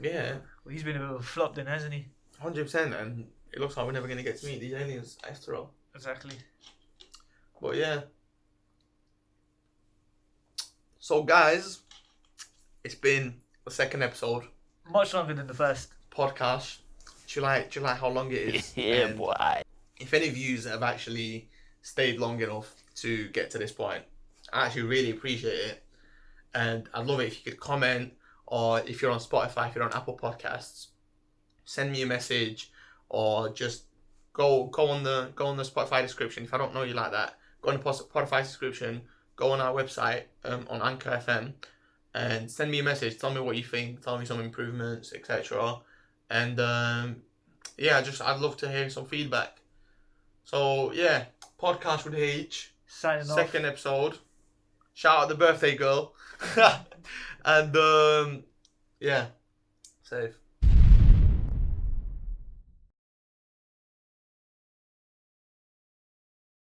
Yeah, Well, he's been a bit of a flop then, hasn't he? 100%, and it looks like we're never gonna get to meet these aliens after all. Exactly. But yeah. So guys, it's been the second episode Much longer than the first. podcast. Do you like how long it is? Yeah, And boy. if any of you have actually stayed long enough to get to this point, I actually really appreciate it. And I'd love it if you could comment, or if you're on Spotify, if you're on Apple Podcasts, send me a message, or just go on the Spotify description. If I don't know you like that, go on the Spotify description, go on our website on Anchor FM, and send me a message. Tell me what you think. Tell me some improvements, etc. And I'd love to hear some feedback. So yeah, Podkarsh with H, Signing off. second episode. Shout out the birthday girl, and safe.